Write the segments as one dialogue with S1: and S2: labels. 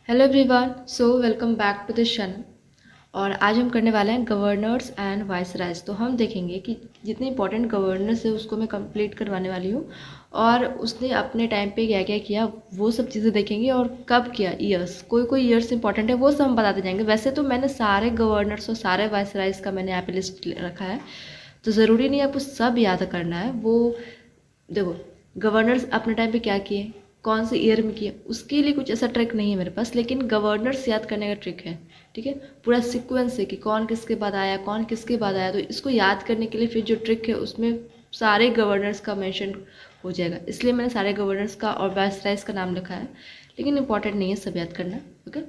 S1: Hello everyone, so welcome back to the channel. और आज हम करने वाले हैं गवर्नर्स एंड वाइसरायज। तो हम देखेंगे कि जितने इंपॉर्टेंट गवर्नर्स है उसको मैं कंप्लीट करवाने वाली हूँ और उसने अपने टाइम पे क्या क्या किया वो सब चीज़ें देखेंगे और कब किया, ईयर्स, कोई कोई ईयर्स इंपॉर्टेंट है वो सब हम बताते जाएंगे। वैसे तो मैंने सारे गवर्नर्स और सारे वाइसरायज का मैंने यहाँ पे लिस्ट रखा है, तो ज़रूरी नहीं आपको सब याद करना है। वो देखो, गवर्नर्स अपने टाइम पे क्या किए, कौन से ईयर में किए, उसके लिए कुछ ऐसा ट्रिक नहीं है मेरे पास, लेकिन गवर्नर्स याद करने का ट्रिक है। ठीक है, पूरा सीक्वेंस है कि कौन किसके बाद आया, कौन किसके बाद आया। तो इसको याद करने के लिए फिर जो ट्रिक है उसमें सारे गवर्नर्स का मेंशन हो जाएगा, इसलिए मैंने सारे गवर्नर्स का और वाइसरायज का नाम लिखा है, लेकिन इंपॉर्टेंट नहीं है सब याद करना। ओके,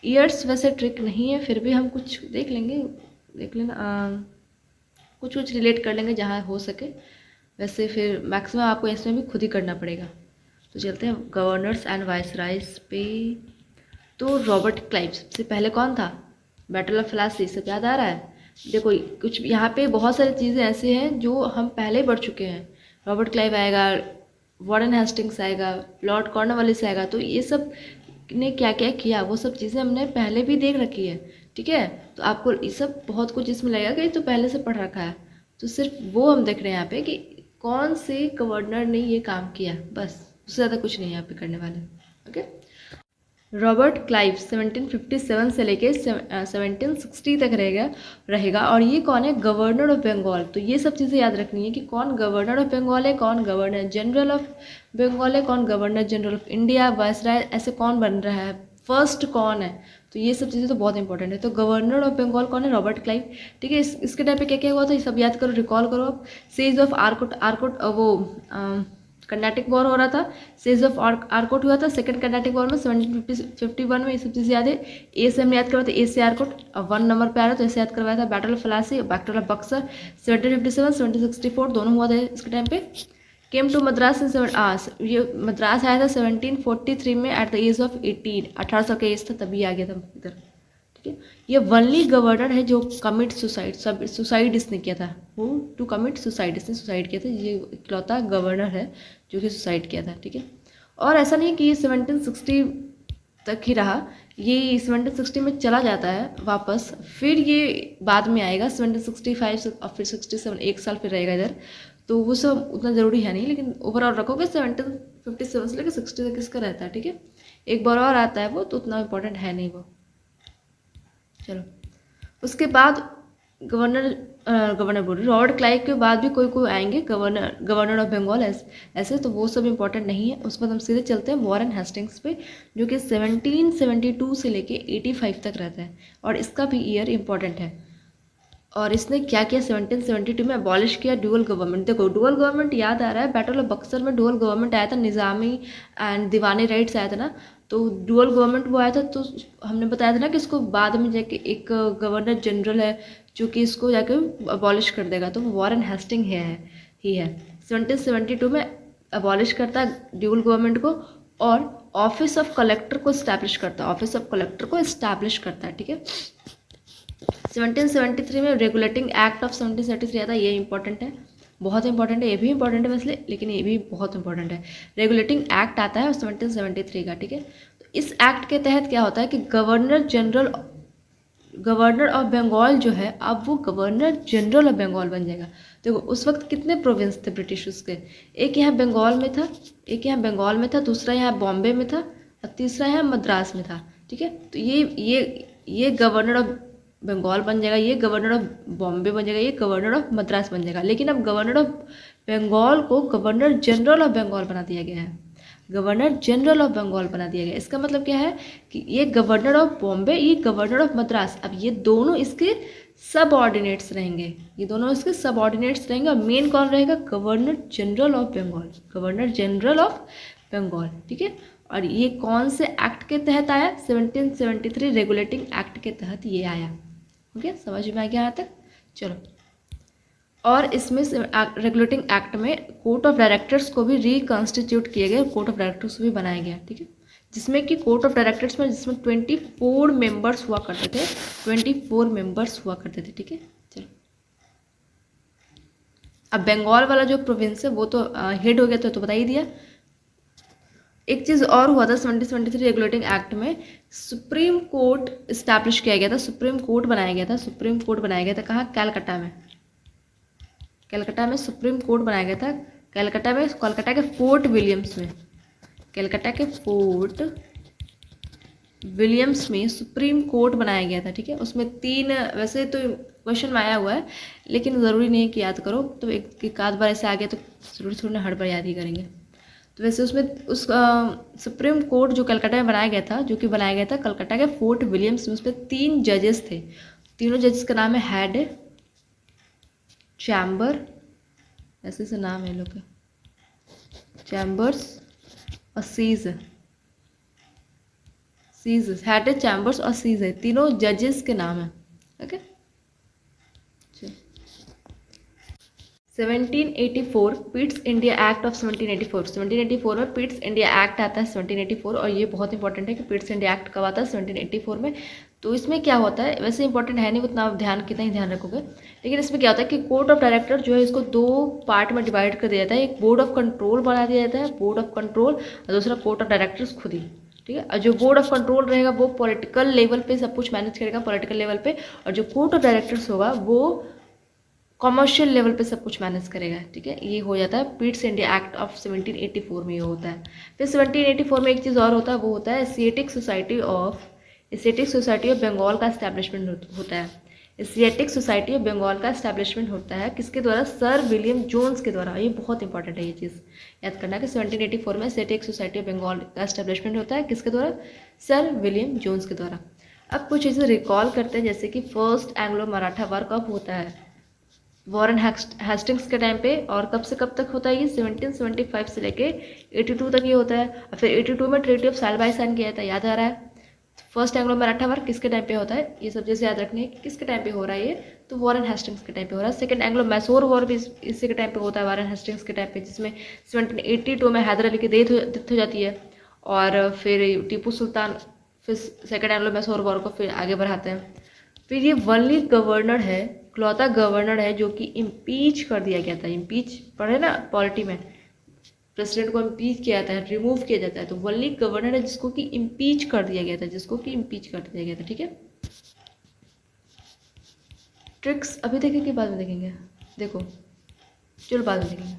S1: ईयर्स वैसे ट्रिक नहीं है, फिर भी हम कुछ देख लेंगे, देख लेना, कुछ कुछ रिलेट कर लेंगे जहाँ हो सके। वैसे फिर मैक्सिमम आपको इसमें भी खुद ही करना पड़ेगा। तो चलते हैं गवर्नर्स एंड वाइसरायज पे। तो रॉबर्ट क्लाइव सबसे पहले कौन था? बैटल ऑफ प्लासी, सब याद आ रहा है? देखो, कुछ यहाँ पे बहुत सारी चीज़ें ऐसी हैं जो हम पहले ही पढ़ चुके हैं। रॉबर्ट क्लाइव आएगा, वॉरेन हेस्टिंग्स आएगा, लॉर्ड कॉर्नवालिस आएगा, तो ये सब ने क्या क्या किया वो सब चीज़ें हमने पहले भी देख रखी है। ठीक है, तो आपको ये सब बहुत कुछ इसमें लगेगा कि तो पहले से पढ़ रखा है। तो सिर्फ वो हम देख रहे हैं यहाँ पे कि कौन से गवर्नर ने ये काम किया, बस, उससे ज़्यादा कुछ नहीं यहाँ पे करने वाले। ओके, रॉबर्ट क्लाइव 1757 से लेके 1760 तक रहेगा और ये कौन है? Governor of Bengal. तो ये सब चीज़ें याद रखनी है कि कौन गवर्नर ऑफ बंगाल है, कौन गवर्नर जनरल ऑफ बंगाल है, कौन governor general of India, viceroy, ऐसे कौन बन रहा है, फर्स्ट कौन है। तो ये सब चीज़ें तो बहुत इंपॉर्टेंट है। तो गवर्नर ऑफ बंगाल कौन है? Robert Clive. ठीक है, इसके टाइम पे क्या क्या हुआ था ये सब याद करो, रिकॉल करो आप। सेज ऑफ आर्कोट, आर्कोट वो कर्नाटिक वॉर हो रहा था, सेज ऑफ आर्कोट हुआ था सेकंड कर्नाटिक वॉर में 1751 में। ये सब चीज़ें याद है। ए से हमने याद करवाया था, ए से आर्कोट, अब 1 नंबर पे आ रहा है तो ऐसे याद करवाया था। Battle of Plassey, battle of Buxar 1757 1764 दोनों हुआ था इसके टाइम पे। केम टू मद्रास इन ये मद्रास आया था 1743 में एट द एज ऑफ 18, 18 साल का एज था तभी आ गया था इधर। ठीक है, ये वनली गवर्नर है जो कमिट सुसाइड, सब सुसाइड इसने किया था, वो टू कमिट सुसाइड, इसने सुसाइड किया था। ये इकलौता गवर्नर है जो कि सुसाइड किया था। ठीक है, और ऐसा नहीं कि ये 1760 तक ही रहा, ये 1760 में चला जाता है वापस, फिर ये बाद में आएगा 1765 से और फिर 67, 1 साल फिर रहेगा इधर। तो वो सब उतना ज़रूरी है नहीं, लेकिन ओवरऑल रखोगे 1757 से लेकर 60 तक इसका रहता है। ठीक है, एक बार और आता है वो, तो उतना इंपॉर्टेंट है नहीं वो। चलो, उसके बाद गवर्नर गवर्नर बोल रही, रॉबर्ट क्लाइव के बाद भी कोई कोई आएंगे गवर्नर, गवर्नर ऑफ बंगाल ऐसे, तो वो सब इंपॉर्टेंट नहीं है। उसके बाद हम सीधे चलते हैं वॉरेन हेस्टिंग्स पे, जो कि 1772 से लेके 85 तक रहता है और इसका भी ईयर इंपॉर्टेंट है। और इसने क्या किया? 1772 में अबॉलिश किया डुअल गवर्नमेंट। देखो, डुअल गवर्नमेंट याद आ रहा है, बैटल ऑफ बक्सर में डुअल गवर्नमेंट आया था, निज़ामी एंड दीवानी राइट्स आया था ना, तो डुअल गवर्नमेंट वो आया था। तो हमने बताया था ना कि इसको बाद में जाके एक गवर्नर जनरल है जो कि इसको जाके अबॉलिश कर देगा, तो वॉरेन हेस्टिंग ही है। 1772 में अबॉलिश करता है ड्यूअल गवर्नमेंट को और ऑफिस ऑफ कलेक्टर को इस्टेब्लिश करता है, ऑफिस ऑफ कलेक्टर को इस्टेब्लिश करता है। ठीक है, 1773 में रेगुलेटिंग एक्ट ऑफ 1773 आता है, ये इंपॉर्टेंट है, बहुत इंपॉर्टेंट है, ये भी इंपॉर्टेंट है वैसे, लेकिन ये भी बहुत इंपॉर्टेंट है। रेगुलेटिंग एक्ट आता है 1773 का। ठीक है, तो इस एक्ट के तहत क्या होता है कि गवर्नर ऑफ बंगाल जो है, अब वो गवर्नर जनरल ऑफ बंगाल बन जाएगा। देखो, उस वक्त कितने प्रोविंस थे ब्रिटिश उसके, एक यहाँ बंगाल में था, एक यहाँ बंगाल में था, दूसरा यहाँ बॉम्बे में था और तीसरा यहाँ मद्रास में था। ठीक है, तो ये गवर्नर ऑफ बंगाल बन जाएगा, ये गवर्नर ऑफ बॉम्बे बन जाएगा, ये गवर्नर ऑफ मद्रास बन जाएगा। लेकिन अब गवर्नर ऑफ बंगाल को गवर्नर जनरल ऑफ बंगाल बना दिया गया है, गवर्नर जनरल ऑफ बंगाल बना दिया गया। इसका मतलब क्या है कि ये गवर्नर ऑफ बॉम्बे, ये गवर्नर ऑफ मद्रास, अब ये दोनों इसके सब ऑर्डिनेट्स रहेंगे, ये दोनों इसके सब ऑर्डिनेट्स रहेंगे और मेन कौन रहेगा? Governor general of Bengal, governor general of Bengal. ठीक है, और ये कौन से एक्ट के तहत आया? 1773 रेगुलेटिंग एक्ट के तहत ये आया। ओके, समझ में आ गया यहाँ तक? चलो, और इसमें रेगुलेटिंग एक्ट में कोर्ट ऑफ डायरेक्टर्स को भी रिकॉन्स्टिट्यूट किए गए, कोर्ट ऑफ डायरेक्टर्स भी बनाया गया। ठीक है, जिसमें कि कोर्ट ऑफ डायरेक्टर्स में जिसमें 24 मेंबर्स हुआ करते थे, 24 मेंबर्स हुआ करते थे। ठीक है, चलो, अब बंगाल वाला जो प्रोविंस है वो तो हेड हो गया, तो बता ही दिया। एक चीज़ और हुआ था 1773 रेगुलेटिंग एक्ट में, सुप्रीम कोर्ट इस्टेब्लिश किया गया था, सुप्रीम कोर्ट बनाया गया था, सुप्रीम कोर्ट बनाया गया था कहाँ? कैलकाटा में। कैलकाटा में सुप्रीम कोर्ट बनाया गया था, कैलकाटा में, कोलकाता के फोर्ट विलियम्स में, कैलकाटा के फोर्ट विलियम्स में सुप्रीम कोर्ट बनाया गया था। ठीक है, उसमें 3, वैसे तो क्वेश्चन में आया हुआ है लेकिन ज़रूरी नहीं है कि याद करो, तो एक आध बार ऐसे आ गया तो जरूर थोड़ी ना हर बार याद ही करेंगे। तो वैसे उसमें उस सुप्रीम कोर्ट जो कलकत्ता में बनाया गया था, जो कि बनाया गया था कलकत्ता के फोर्ट विलियम्स में, उसमें 3 जजेस थे। तीनों जजेस का नाम है हेड, चैम्बर, ऐसे से नाम है लोग का, चैम्बर्स और सीज, हेड, चैम्बर्स और सीज है, तीनों जजेस के नाम है। Okay, 1784 Pitt's India act of 1784, 1784 में पिट्स इंडिया एक्ट आता है 1784, और ये बहुत इंपॉर्टेंट है कि पिट्स इंडिया एक्ट कब आता है? 1784 में। तो इसमें क्या होता है, वैसे इंपॉर्टेंट है नहीं उतना, आप कितना ही ध्यान रखोगे, लेकिन इसमें क्या होता है कि कोर्ट ऑफ डायरेक्टर जो है इसको 2 पार्ट में डिवाइड कर दिया जाता है। एक बोर्ड ऑफ कंट्रोल बना दिया जाता है, बोर्ड ऑफ कंट्रोल, और दूसरा कोर्ट ऑफ डायरेक्टर्स खुद ही। ठीक है, और जो बोर्ड ऑफ कंट्रोल रहेगा वो पॉलिटिकल लेवल पे सब कुछ मैनेज करेगा, पॉलिटिकल लेवल पे, और जो कोर्ट ऑफ डायरेक्टर्स होगा वो कॉमर्शियल लेवल पे सब कुछ मैनेज करेगा। ठीक है, ये हो जाता है पिट्स इंडिया एक्ट ऑफ 1784 में, ये होता है। फिर 1784 में एक चीज़ और होता है, वो होता है एशियाटिक सोसाइटी ऑफ बंगाल का एस्टैब्लिशमेंट होता है। एशियाटिक सोसाइटी ऑफ बंगाल का एस्टैब्लिशमेंट होता है किसके द्वारा? सर विलियम जोन्स के द्वारा। ये बहुत इंपॉर्टेंट है, ये चीज़ याद करना कि 1784 में एशियाटिक सोसाइटी ऑफ बंगाल का एस्टैब्लिशमेंट होता है किसके द्वारा? सर विलियम जोन्स के द्वारा। अब कुछ चीज़ें रिकॉल करते हैं, जैसे कि फर्स्ट एंग्लो मराठा वार कब होता है? वॉरेन हेस्टिंग्स के टाइम पे, और कब से कब तक होता है ये? 1775 से लेके 82 तक ये होता है। और फिर 82 में ट्रीटी ऑफ सालबाई साइन किया था, याद आ रहा है। फर्स्ट एंग्लो मराठा वार किसके टाइम पे होता है? ये सब चीज़ें याद रखनी है कि किसके टाइम पे हो रहा है ये, तो वॉरेन हेस्टिंग्स के टाइम पे हो रहा है। सेकंड एंग्लो मैसूर वॉर भी इसी के टाइम पे होता है, वॉरेन हेस्टिंग्स के टाइम पे, जिसमें 1782 में हैदर अली की डेथ हो जाती है, और फिर टीपू सुल्तान फिर सेकंड एंग्लो मैसूर वॉर को फिर आगे बढ़ाते हैं। फिर ये वनली गवर्नर है, इकलौता गवर्नर है जो कि इम्पीच कर दिया गया था। इम्पीच पढ़े ना पॉलिटी में, प्रेसिडेंट को इम्पीच किया जाता है, रिमूव किया जाता है, तो वनली गवर्नर है जिसको कि इम्पीच कर दिया गया था, जिसको कि इम्पीच कर दिया गया था। ठीक है, ट्रिक्स अभी देखेंगे बाद में देखेंगे, देखो चलो बाद में देखेंगे।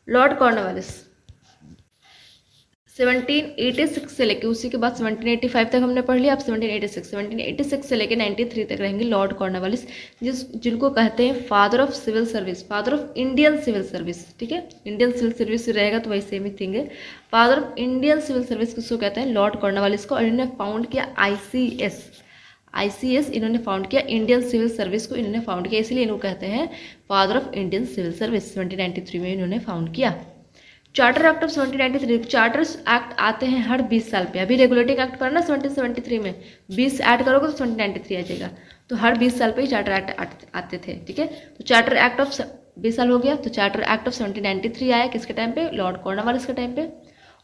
S1: लॉर्ड कॉर्नवालिस 1786 से लेके, उसी के बाद 1785 तक हमने पढ़ लिया। अब 1786 से लेके 93 तक रहेंगे लॉर्ड कॉर्नवालिस, जिनको कहते हैं father of civil service, father of Indian civil service. ठीक है, इंडियन सिविल सर्विस रहेगा तो वही सेम ही थिंग है। Father of Indian civil service किसको कहते हैं? लॉर्ड कॉर्नवालिस को। और इन्होंने फाउंड किया ICS, इन्होंने फाउंड किया इंडियन सिविल सर्विस को, इन्होंने फाउंड किया, इसलिए इनको कहते हैं father of Indian civil service. 1793 में इन्होंने फाउंड किया। Charter act of 1793, charters act आते हैं हर 20 साल पे। अभी रेगुलेटिंग एक्ट पढ़ा ना 1773 में, 20 ऐड करोगे तो 1793 आ जाएगा, तो हर 20 साल पे ही चार्टर एक्ट आते थे। ठीक है, तो चार्टर एक्ट ऑफ 20 साल हो गया, तो चार्टर एक्ट ऑफ 1793 आया किसके टाइम पे? लॉर्ड कॉर्नवालिस के टाइम पे।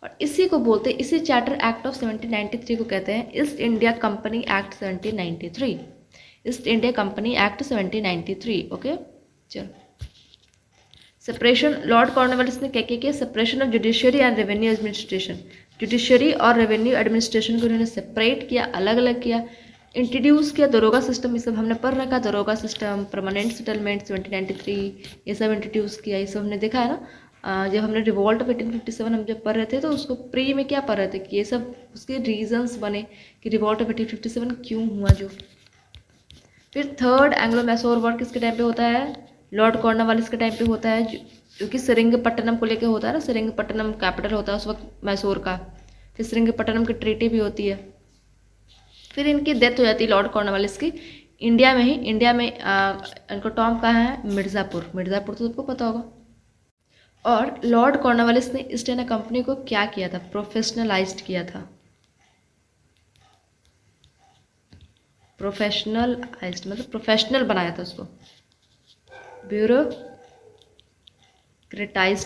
S1: और इसी को बोलते हैं, इसी चार्टर एक्ट ऑफ 1793 को कहते हैं east India company act 1793, east India company act 1793। Okay, चलो सेपरेशन, लॉर्ड कॉर्नवालिस ने क्या क्या किया? Separation of judiciary and revenue administration, judiciary और रेवेन्यू एडमिनिस्ट्रेशन को उन्होंने सेपरेट किया, अलग अलग किया। इंट्रोड्यूस किया दरोगा सिस्टम, ये सब हमने पढ़ रखा, दरोगा सिस्टम, परमानेंट सेटलमेंट 1793, ये सब इंट्रोड्यूस किया, ये सब हमने देखा है ना। जब हमने रिवॉल्ट ऑफ 1857 हम जब पढ़ रहे थे तो उसको प्री में क्या पढ़ रहे थे कि ये सब उसके रीजंस बने कि रिवॉल्ट ऑफ 1857 क्यों हुआ जो। फिर थर्ड एंग्लो मैसूर वॉर किसके टाइम पे होता है? लॉर्ड कॉर्नवालिस के टाइम पे होता है, जो कि सेरिंगपट्टनम को लेके होता है ना, सेरिंगपट्टनम कैपिटल होता है उस वक्त मैसूर का। फिर सेरिंगपट्टनम की ट्रीटी भी होती है। फिर इनकी डेथ हो जाती है लॉर्ड कॉर्नवालिस की, इंडिया में ही, इंडिया में इनका टॉम कहाँ है? मिर्ज़ापुर, मिर्ज़ापुर तो सबको पता होगा। और लॉर्ड कॉर्नवालिस ने ईस्ट इंडिया कंपनी को क्या किया था? प्रोफेशनलाइज्ड किया था, प्रोफेशनलाइज्ड मतलब प्रोफेशनल बनाया था उसको, ब्यूरोक्रेटाइज्ड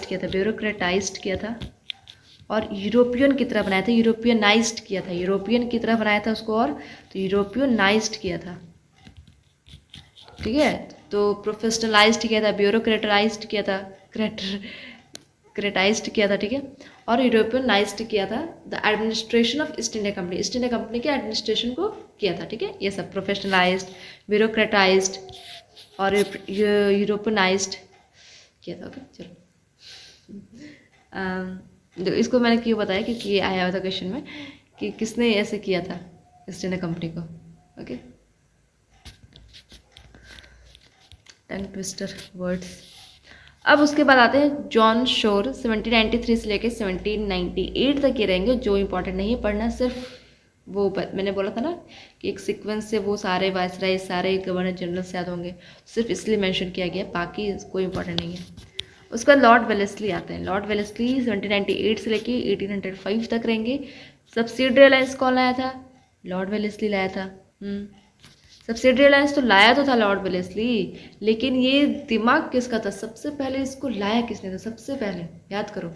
S1: किया था, ब्यूरोक्रेटाइज्ड किया था। और यूरोपियन की तरह बनाया था, यूरोपियनाइज्ड किया था, यूरोपियन की तरह बनाया था उसको, और तो यूरोपियनाइज्ड किया था। ठीक है, तो प्रोफेशनलाइज्ड किया था, ब्यूरोक्रेटाइज्ड किया था, डेमोक्रेटाइज्ड किया था, ठीक है, और यूरोपियनाइज्ड किया था the administration of east India company, east India company के एडमिनिस्ट्रेशन को किया था, ठीक है। ये सब प्रोफेशनलाइज्ड, ब्यूरोक्रेटाइज्ड और यूरोपियनाइज्ड किया था। ओके चलो, इसको मैंने क्यों बताया, क्योंकि ये आया हुआ था क्वेश्चन में कि किसने ऐसे किया था ईस्ट इंडिया कंपनी को। Okay, tongue twister words. अब उसके बाद आते हैं जॉन शोर, 1793 से लेकर 1798 तक ये रहेंगे। जो इंपॉर्टेंट नहीं पढ़ना, सिर्फ वो मैंने बोला था ना कि एक सीक्वेंस से वो सारे वायसराय, सारे गवर्नर जनरल याद होंगे, सिर्फ इसलिए मेंशन किया गया, बाकी कोई इंपॉर्टेंट नहीं है। उसके बाद लॉर्ड वेलेस्ली आते हैं। लॉर्ड वेलेस्ली 1798 से लेके 1805 तक रहेंगे। सब्सिडियरी अलायंस कौन लाया था? लॉर्ड वेलेस्ली लाया था। सब्सिडियरी अलायंस तो लाया तो था लॉर्ड वेलेस्ली, लेकिन ये दिमाग किसका था? सबसे पहले इसको लाया किसने था? सबसे पहले याद करो,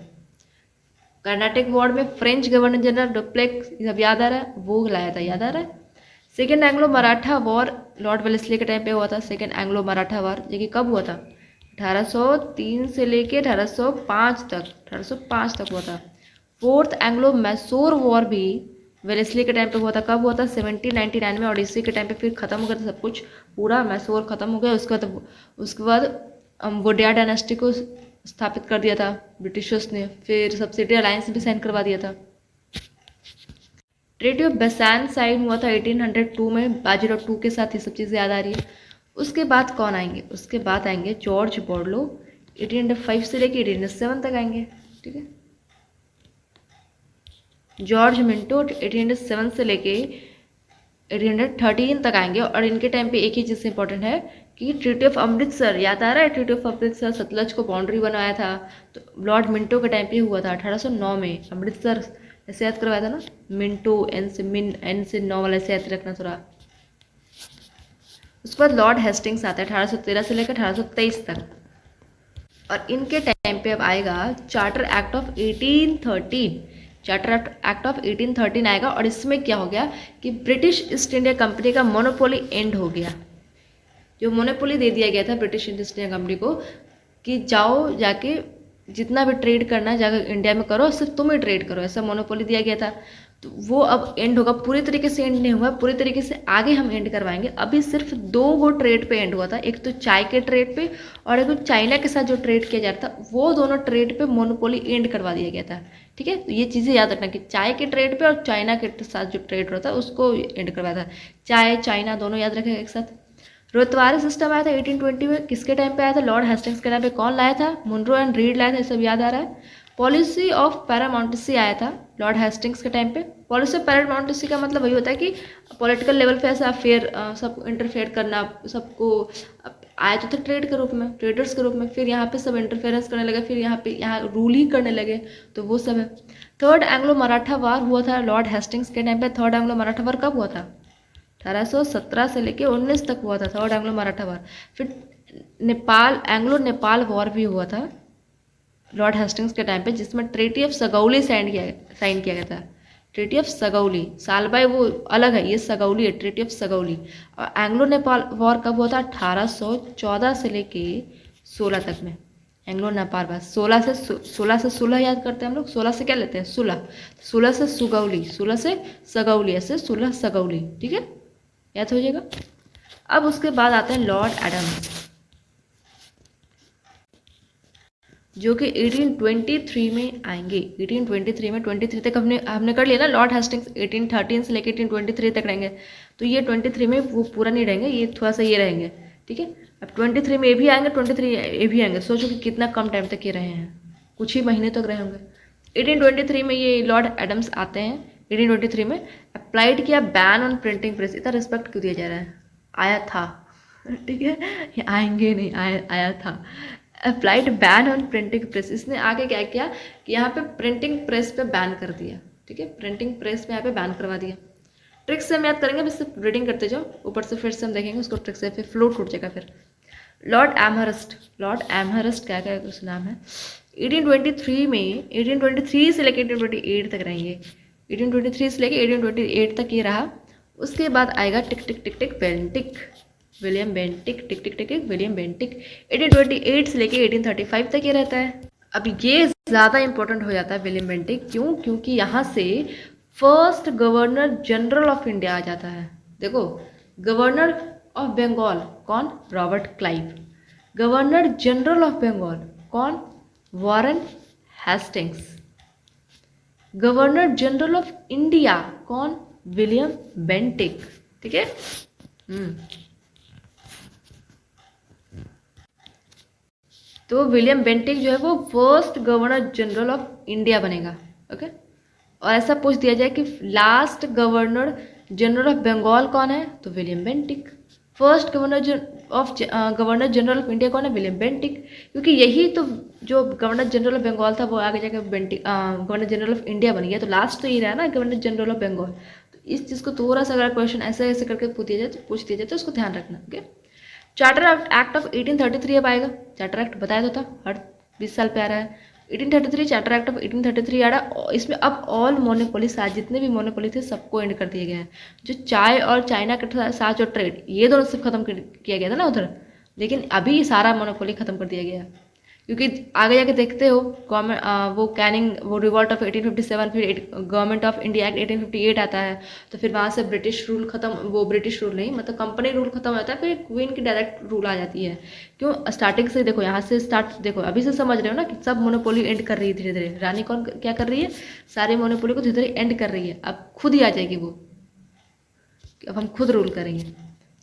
S1: कर्नाटिक वॉर में फ्रेंच गवर्नर जनरल डुप्लेक्स, सब याद आ रहा है, वो लाया था, याद आ रहा है। Second Anglo Maratha war Lord Wellesley के टाइम पे हुआ था। सेकेंड एंग्लो मराठा वॉर जो कि कब हुआ था? 1803 से लेके 1805 तक, 1805 तक हुआ था। फोर्थ एंग्लो मैसूर वॉर भी वेलेस्ली के टाइम पे हुआ था। कब हुआ था? 1799 में, और इसी के टाइम पे फिर खत्म हो गया था सब कुछ, पूरा मैसूर खत्म हो गया। उसके बाद वोडिया डायनेस्टी को स्थापित कर दिया था ब्रिटिशर्स ने। फिर सब्सिडियरी अलायंस भी साइन करवा दिया था। ट्रीटी ऑफ बेसान साइन हुआ था 1802 में, बाजीराव टू के साथ। ये सब चीज़ें याद आ रही है। उसके बाद कौन आएंगे? उसके बाद आएंगे जॉर्ज बॉर्लो, 1805 से लेके 1807 तक आएंगे, ठीक है। जॉर्ज मिंटो 1807 से लेके 1813 तक आएंगे, और इनके टाइम पे एक ही चीज़ इंपॉर्टेंट है कि ट्रीटी ऑफ अमृतसर, याद आ रहा है? ट्रीटी ऑफ अमृतसर, सतलज को बाउंड्री बनाया था, तो लॉर्ड मिंटो के टाइम पे हुआ था 1809 में। अमृतसर ऐसे याद करवाया था ना, मिंटो, एन से 9 वाला ऐसे याद रखना थोड़ा। उसके बाद लॉर्ड हेस्टिंग्स आता है 1813 से लेकर 1823 तक, और इनके टाइम पे अब आएगा charter act of 1813। Charter act of 1813 आएगा, और इसमें क्या हो गया कि ब्रिटिश ईस्ट इंडिया कंपनी का मोनोपोली एंड हो गया। जो मोनोपोली दे दिया गया था ब्रिटिश ईस्ट इंडिया कंपनी को कि जाओ जाके जितना भी ट्रेड करना है जाकर इंडिया में करो, सिर्फ तुम ही ट्रेड करो, ऐसा मोनोपोली दिया गया था। तो वो अब एंड होगा, पूरी तरीके से एंड नहीं हुआ, पूरी तरीके से आगे हम एंड करवाएंगे। अभी सिर्फ 2 वो ट्रेड पे एंड हुआ था, एक तो चाय के ट्रेड पे, और एक तो चाइना के साथ जो ट्रेड किया जा रहा था, वो दोनों ट्रेड पे मोनोपोली एंड करवा दिया गया था, ठीक है। तो ये चीज़ें याद रखना कि चाय के ट्रेड पे और चाइना के साथ जो ट्रेड होता है उसको एंड करवाया था। चाय चाइना दोनों याद रखेगा एक साथ। रोतवारी सिस्टम आया था 1820 में, किसके टाइम पे आया था? लॉर्ड हेस्टिंग्स के टाइम पे। कौन लाया था? मुनरो एंड रीड लाया था, ये सब याद आ रहा है। पॉलिसी ऑफ पैरामाउंटेसी आया था लॉर्ड हेस्टिंग्स के टाइम पे। पॉलिसी ऑफ पैरामाउंटेसी का मतलब वही होता है कि पॉलिटिकल लेवल पे ऐसा फेयर सब इंटरफेयर करना, सबको आया तो था ट्रेड के रूप में, ट्रेडर्स के रूप में, फिर यहाँ पे सब इंटरफेरेंस करने लगे, फिर यहाँ रूल ही करने लगे, तो वो सब है। थर्ड एंग्लो मराठा वार हुआ था लॉर्ड हेस्टिंग्स के टाइम पे। थर्ड एंग्लो मराठा वार कब हुआ था? 1817 से लेके 19 तक हुआ था थर्ड एंग्लो मराठा वार। फिर नेपाल, एंग्लो नेपाल वॉर भी हुआ था लॉर्ड हेस्टिंग्स के टाइम पे, जिसमें ट्रीटी ऑफ सगौली साइन किया गया था। ट्रीटी ऑफ सगौली, सालबाई वो अलग है, ये सगौली है, ट्रीटी ऑफ सगौली। और एंग्लो नेपाल वॉर कब हुआ था? 1814 से लेके 16 तक में। एंग्लो नेपाल वार 16 से सुलह याद करते हैं हम लोग। 16 से क्या लेते हैं? सुलह। 16 से सुगौली, 16 से सगौली, ऐसे सुलह सगौली, ठीक है, याद हो जाएगा। अब उसके बाद आते हैं लॉर्ड एडम्स, जो कि 1823 में आएंगे। 1823 में 23 तक हमने कर लिया ना। लॉर्ड हेस्टिंग्स 1813 से लेकर 1823 तक रहेंगे, तो ये 23 में वो पूरा नहीं रहेंगे, ये थोड़ा सा ये रहेंगे, ठीक है। अब 23 में ये भी आएंगे, 23 ये भी आएंगे। सोचो कि कितना कम टाइम तक ये रहे हैं, कुछ ही महीने तक रहे होंगे। 1823 में ये लॉर्ड एडम्स आते हैं। 1823 में अप्लाइड किया बैन ऑन प्रिंटिंग प्रेस। इतना रिस्पेक्ट क्यों दिया जा रहा है? आया था, ठीक है, ये आएंगे नहीं, आया था। Applied ban on printing press, इसने आगे क्या किया कि यहाँ पे प्रिंटिंग प्रेस पे बैन कर दिया, ठीक है, प्रिंटिंग प्रेस पे यहाँ पे बैन करवा दिया। ट्रिक से हम याद करेंगे, बस सिर्फ रीडिंग करते जाओ, ऊपर से फिर से हम देखेंगे उसको ट्रिक से, फिर फ्लो टूट जाएगा। फिर लॉर्ड एमहर्स्ट क्या क्या उसका नाम है। 1823 में, 1823 से लेकर 1828 तक रहेंगे। 1823 से लेकर 1828 तक ये रहा। उसके बाद आएगा टिक टिक टिक टिक बेंटिक, विलियम बेंटिक, टिक टिक टिक टिक विलियम बेंटिक। 1828 से लेके 1835 तक ये रहता है। अब ये ज़्यादा इम्पोर्टेंट हो जाता है विलियम बेंटिक, क्यों? क्योंकि यहाँ से first governor general of India आ जाता है। देखो, गवर्नर ऑफ बंगाल कौन? Robert Clive. Governor general of Bengal कौन? Warren Hastings. Governor general of India कौन? William Bentinck. ठीक है। तो विलियम बेंटिक जो है वो first governor general of India बनेगा। ओके। और ऐसा पूछ दिया जाए कि last governor general of Bengal कौन है, तो William Bentinck. First governor general of India कौन है? William Bentinck. क्योंकि यही तो जो गवर्नर जनरल ऑफ बंगाल था वो आगे जाकर Bentinck governor general of India बन गया, तो लास्ट तो ये रहा ना, गवर्नर जनरल ऑफ बंगाल। तो इस चीज़ को थोड़ा सा अगर क्वेश्चन ऐसे ऐसे करके पूछ दिया जाए तो उसको ध्यान रखना। ओके। चार्टर एक्ट ऑफ 1833 अब आएगा। चार्टर एक्ट बताया तो था, हर 20 साल पे आ रहा है। 1833 चार्टर एक्ट ऑफ 1833 आ रहा। इसमें अब ऑल मोनोपोली, साथ जितने भी मोनोपोली थे सबको एंड कर दिए गए हैं। जो चाय और चाइना के साथ जो ट्रेड, ये दोनों सब खत्म किया गया था ना उधर, लेकिन अभी सारा मोनोपोली खत्म कर दिया गया है। क्योंकि आगे जाके देखते हो गवर्नमेंट वो कैनिंग वो रिवॉल्ट ऑफ 1857, फिर गवर्नमेंट ऑफ इंडिया एक्ट 1858 आता है, तो फिर वहाँ से ब्रिटिश रूल खत्म, वो ब्रिटिश रूल नहीं मतलब कंपनी रूल खत्म हो जाता है, फिर क्वीन की डायरेक्ट रूल आ जाती है। क्यों? स्टार्टिंग से देखो, यहाँ से स्टार्ट देखो, अभी से समझ रहे हो ना कि सब मोनोपोली एंड कर रही है धीरे धीरे। रानी कौन क्या कर रही है? सारे मोनोपोली को धीरे धीरे एंड कर रही है। अब खुद ही आ जाएगी वो, अब हम खुद रूल करेंगे।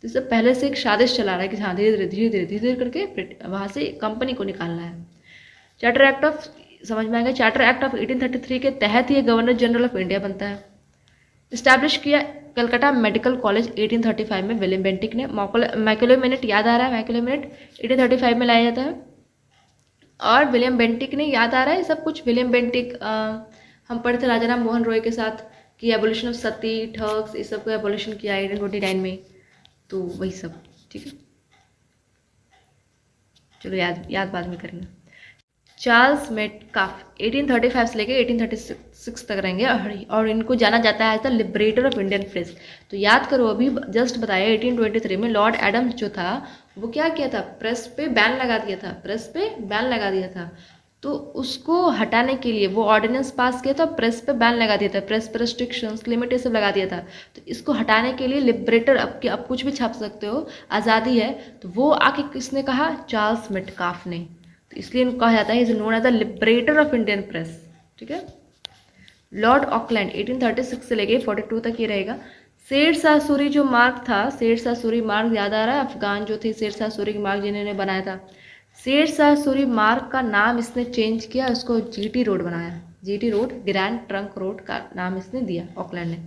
S1: तो इससे पहले से एक साजिश चला रहा है कि हाँ धीरे धीरे धीरे धीरे धीरे धीरे करके वहाँ से कंपनी को निकालना है। चार्टर एक्ट ऑफ, समझ में आएगा, चार्टर एक्ट ऑफ 1833 के तहत ये गवर्नर जनरल ऑफ इंडिया बनता है। इस्टेब्लिश किया कलकत्ता मेडिकल कॉलेज 1835 में विलियम बेंटिक ने। मैकुले मिनट याद आ रहा है? मैकुले मिनट 1835 में लाया जाता है और विलियम बेंटिक ने, याद आ रहा है सब कुछ? विलियम बेंटिक हम पढ़े थे राजा राम मोहन रॉय के साथ कि एबोलिशन ऑफ सती, ठग्स, इस सब को एबोलिशन किया 1829 में, तो वही सब। ठीक है, चलो याद बाद में करेंगे। चार्ल्स मेटकाफ 1835 से लेकर 1836 तक रहेंगे और इनको जाना जाता है as the liberator of Indian press. तो याद करो, अभी जस्ट बताया 1823 में लॉर्ड एडम्स जो था वो क्या किया था? प्रेस पे बैन लगा दिया था, प्रेस पे बैन लगा दिया था। तो उसको हटाने के लिए वो ऑर्डिनेंस पास किया था, प्रेस पे बैन लगा दिया था, प्रेस पे रेस्ट्रिक्शंस, लिमिट ये सब लगा दिया था। तो इसको हटाने के लिए लिबरेटर, अब कुछ भी छाप सकते हो, आज़ादी है, तो वो आके किसने कहा? चार्ल्स मेटकाफ ने। तो इसलिए इनको कहा जाता है is known as the liberator of Indian press. ठीक है। लॉर्ड ऑकलैंड 1836 से लेके 42 तक ये रहेगा। शेरशाह सूरी जो मार्ग था, शेरशाह सूरी मार्ग याद आ रहा है? अफगान जो थे शेरशाह सूरी मार्ग जिन्होंने बनाया था, शेरशाह सूरी मार्ग का नाम इसने चेंज किया, उसको जीटी रोड बनाया। GT road, grand trunk road का नाम इसने दिया ऑकलैंड ने।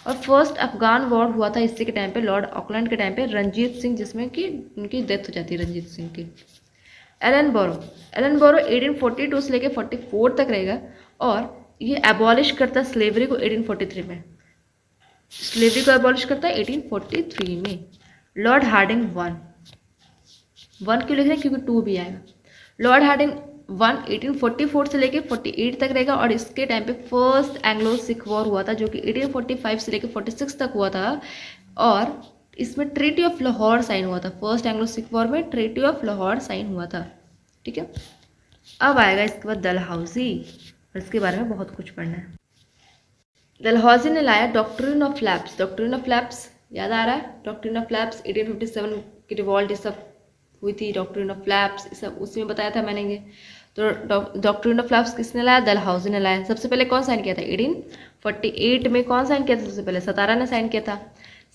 S1: और फर्स्ट अफगान वॉर हुआ था इसी के टाइम पे, लॉर्ड ऑकलैंड के टाइम पे, रणजीत सिंह, जिसमें कि उनकी डेथ हो जाती है रणजीत सिंह की। एलन बोरो 1842 से लेके 44 तक रहेगा और ये एबॉलिश करता है स्लेवरी को 1843 में। स्लेवरी को एबॉलिश करता है 1843 में। लॉर्ड हार्डिंग 1 क्यों लिख रहे हैं? क्योंकि 2 भी आएगा। लॉर्ड हार्डिंग 1 1844 से लेके 48 तक रहेगा और इसके टाइम पे फर्स्ट एंग्लो सिख वॉर हुआ था जो कि 1845 से लेके 46 तक हुआ था और इसमें ट्रीटी ऑफ लाहौर साइन हुआ था। फर्स्ट एंग्लो सिख वॉर में ट्रीटी ऑफ लाहौर साइन हुआ था। ठीक है। अब आएगा इसके बाद डलहौजी और इसके बारे में बहुत कुछ पढ़ना है। डलहौजी ने लाया doctrine of lapse. Doctrine of lapse याद आ रहा है? डॉक्ट्रिन ऑफ लैप्स 1857 की रिवॉल्ट ये सब हुई थी। डॉक्ट्रिन ऑफ लैप्स ये सब उसी में बताया था मैंने ये। तो डॉक्ट्रिन ऑफ लैप्स किसने लाया? डलहौजी ने लाया। सबसे पहले कौन साइन किया था? 1848 में कौन साइन किया था? सबसे पहले सतारा ने साइन किया था।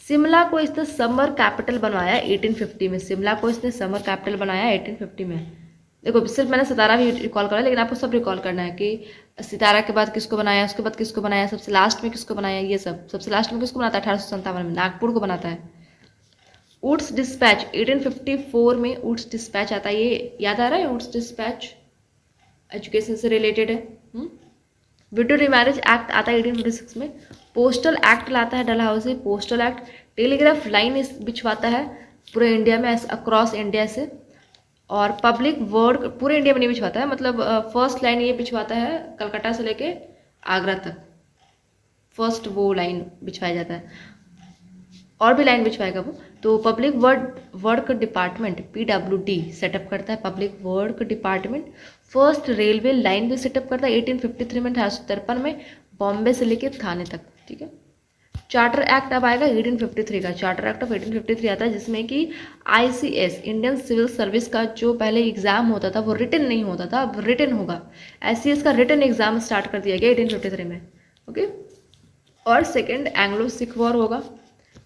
S1: शिमला को इसने समर कैपिटल बनवाया 1850 में। शिमला को इसने समर कैपिटल बनाया 1850 में। देखो सिर्फ मैंने सितारा भी रिकॉल करा, लेकिन आपको सब रिकॉल करना है कि सितारा के बाद किसको बनाया, उसके बाद किसको बनाया, सबसे लास्ट में किसको बनाया, ये सब। सबसे लास्ट में किसको बनाता है? 1857 में नागपुर को बनाता है। ऊट्स डिस्पैच 1854 में ऊट्स डिस्पैच आता है। ये याद आ रहा है? ऊट्स डिस्पैच एजुकेशन से रिलेटेड है। विडो रिमैरिज एक्ट आता है 1856 में। पोस्टल एक्ट लाता है Dalhousie, postal act. Telegraph line बिछवाता है पूरे इंडिया में, अक्रॉस इंडिया से। और पब्लिक वर्ड पूरे इंडिया में नहीं बिछवाता है, मतलब फर्स्ट लाइन ये बिछवाता है कलकत्ता से लेके आगरा तक, फर्स्ट वो लाइन बिछवाया जाता है। और भी लाइन बिछवाएगा वो। तो public work department PWD setup करता है, public work department. First railway line भी सेटअप करता है 1853 में, 1853 में, बॉम्बे से लेके थाने तक। ठीक है। चार्टर एक्ट अब आएगा 1853 का। चार्टर एक्ट ऑफ 1853 आता है जिसमें कि ICS इंडियन सिविल सर्विस का जो पहले एग्जाम होता था वो रिटन नहीं होता था, अब रिटन होगा। ICS का रिटन एग्जाम स्टार्ट कर दिया गया 1853 में। ओके। और सेकेंड एंग्लो सिख वॉर होगा,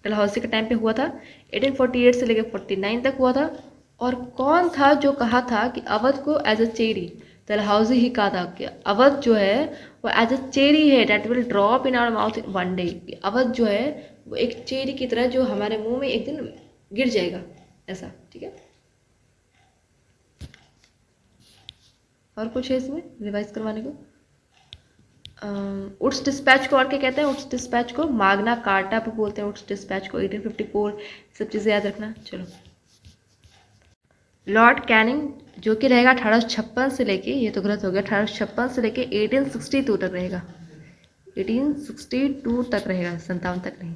S1: डलहौजी के टाइम पे हुआ था, 1848 से लेकर 49 तक हुआ था। और कौन था जो कहा था कि अवध को एज अ चेरी, डलहौजी ही कहा था कि अवध जो है वो एज अ चेरी है that will drop in our mouth in one day. Awadh जो है वो एक चेरी की तरह जो हमारे मुंह में एक दिन गिर जाएगा, ऐसा। ठीक है। और कुछ है इसमें रिवाइज करवाने को? उड्स डिस्पैच को और क्या कहते हैं? उड्स डिस्पैच को माग्ना कार्टा भी बोलते हैं, उड्स डिस्पैच को 1854, सब चीज़ें याद रखना। चलो, लॉर्ड कैनिंग जो कि रहेगा 1856 से लेके, ये तो गलत हो गया, 1856 से लेके 1862 तक रहेगा, 1862 तक रहेगा, 57 तक नहीं।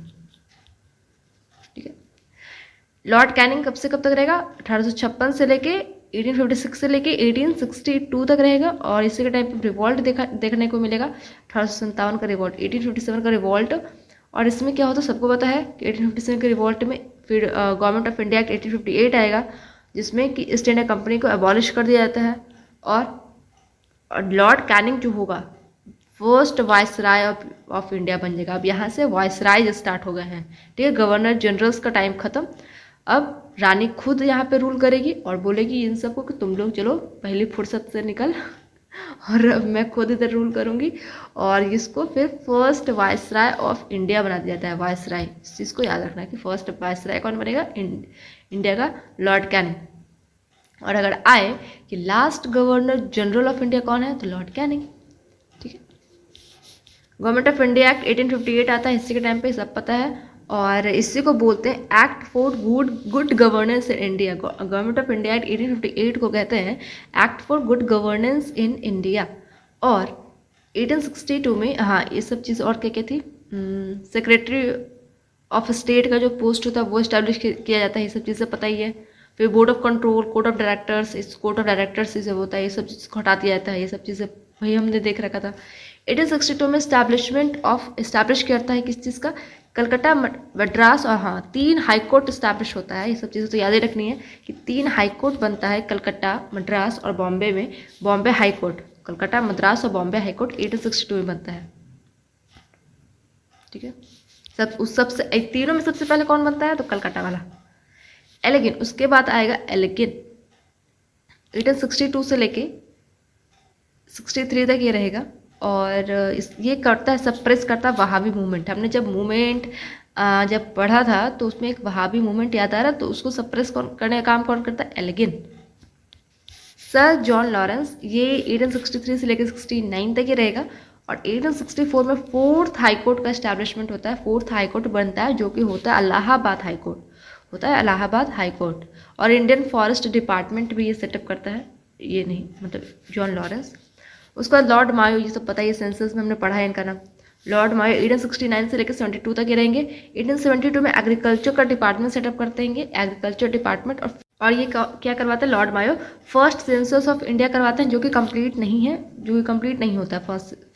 S1: ठीक है। लॉर्ड कैनिंग कब से कब तक रहेगा? 1856 से लेके 1856 से लेके 1862 तक रहेगा। और इसी के टाइम पे रिवॉल्ट देखने को मिलेगा, 1857 का रिवॉल्ट, 1857 का रिवॉल्ट। और इसमें क्या होता है सबको पता है कि 1857 के रिवॉल्ट में फिर गवर्नमेंट ऑफ इंडिया एक्ट 1858 आएगा जिसमें कि ईस्ट इंडिया कंपनी को अबॉलिश कर दिया जाता है। और लॉर्ड कैनिंग जो होगा फर्स्ट वाइसराय ऑफ इंडिया बन जाएगा। अब यहाँ से वाइसराय स्टार्ट हो गए हैं। ठीक है। गवर्नर जनरल्स का टाइम खत्म, अब रानी खुद यहाँ पे रूल करेगी और बोलेगी इन सबको कि तुम लोग चलो पहली फुर्सत से निकल और मैं खुद इधर रूल करूँगी। और इसको फिर फर्स्ट वाइसराय ऑफ इंडिया बना दिया जाता है, वाइसराय। इस चीज़ को याद रखना है कि फर्स्ट वाइसराय कौन बनेगा? इंडिया का लॉर्ड कैनिंग। और अगर आए कि last governor general of India कौन है, तो लॉर्ड कैनिंग। ठीक है। गवर्नमेंट ऑफ इंडिया एक्ट 1858 आता है, इसी के टाइम पे सब पता है। और इसी को बोलते हैं act for good governance in India. Government of India act 1858 को कहते हैं act for good governance in India. और 1862 में, हाँ ये सब चीज़ और क्या क्या थी, सेक्रेटरी ऑफ स्टेट का जो पोस्ट होता है वो इस्टेब्लिश किया जाता है, ये सब चीज़ें पता ही है। फिर board of control, court of directors, इस कोर्ट ऑफ डायरेक्टर्स से होता है, ये सब चीज़ को हटा दिया जाता है, ये सब चीज़ें वही हमने देख रखा था। 1862 में इस्टेब्लिश करता है किस चीज़ का? कलकत्ता, मद्रास और हाँ 3 हाई कोर्ट इस्टेब्लिश होता है। ये सब चीज़ें तो याद ही रखनी है कि 3 हाई कोर्ट बनता है कलकत्ता, मद्रास और बॉम्बे में। बॉम्बे हाई कोर्ट, कलकत्ता, मद्रास और बॉम्बे हाई कोर्ट 1862 में बनता है। ठीक है। सबसे तीनों में सबसे पहले कौन बनता है? तो कलकत्ता वाला एलेगिन। उसके बाद आएगा एलेगिन, 1862 से लेके 63 तक ये रहेगा। और ये करता है, सप्रेस करता है वहाबी मूवमेंट। हमने जब मूवमेंट जब पढ़ा था तो उसमें एक वहाबी मूवमेंट याद आ रहा, तो उसको सप्रेस करने का काम कौन करता है? एलेगिन। सर जॉन लॉरेंस, ये 1863 से लेकर 69 तक ही रहेगा। और 1864 में 4th हाई कोर्ट का इस्टेब्लिशमेंट होता है, 4th हाई कोर्ट बनता है जो कि होता है इलाहाबाद हाई कोर्ट, होता है इलाहाबाद हाई कोर्ट। और इंडियन फॉरेस्ट डिपार्टमेंट भी ये सेटअप करता है, ये नहीं मतलब जॉन लॉरेंस। उसके बाद लॉर्ड मायो, ये सब पता है, ये सेंसस में हमने पढ़ा है इनका नाम। लॉर्ड मायो 1869 से लेकर 72 तक ही रहेंगे। 1872 में एग्रीकल्चर का डिपार्टमेंट सेटअप करते हैं, एग्रीकल्चर डिपार्टमेंट। और ये क्या करवाता है lord Mayo? First census of India करवाते हैं, जो कि कंप्लीट नहीं है, जो कि कंप्लीट नहीं होता है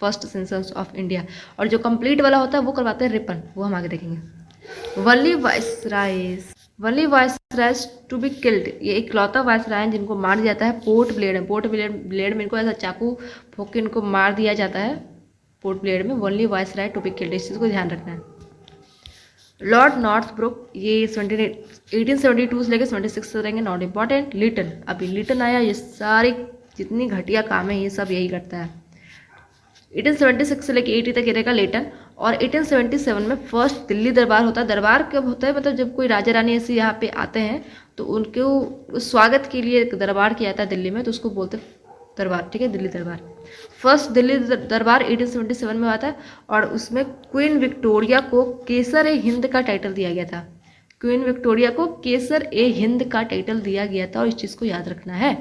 S1: फर्स्ट सेंसस ऑफ इंडिया। और जो कंप्लीट वाला होता है वो करवाते हैं रिपन, वो हम आगे देखेंगे। वनली वाइसरायज टू बी किल्ड, ये इकलौता वाइसराय जिनको मार दिया जाता है पोर्ट ब्लेड में। पोर्ट ब्लेड में इनको ऐसा चाकू ठोक के इनको मार दिया जाता है पोर्ट ब्लेड में। Only viceroy to be killed, इस चीज़ को ध्यान रखना है। लॉर्ड नॉर्थब्रुक, ये 1872 से लेकर 76 तक रहेंगे, नॉट इम्पॉर्टेंट। लिटन, अभी लिटन आया, ये सारे जितनी घटिया काम है ये सब यही करता है। 1876 से लेकर 80 तक रहेगा लिटन। और 1877 में फर्स्ट दिल्ली दरबार होता है। दरबार कब होता है? मतलब जब कोई राजा रानी ऐसे यहाँ पे आते हैं तो उनको स्वागत के लिए दरबार किया जाता है दिल्ली में, तो उसको बोलते हैं दरबार। ठीक है, दिल्ली दरबार। फर्स्ट दिल्ली दरबार 1877 में हुआ था। और उसमें क्वीन विक्टोरिया को केसर ए हिंद का टाइटल दिया गया था। क्वीन विक्टोरिया को केसर ए हिंद का टाइटल दिया गया था, और इस चीज़ को याद रखना है।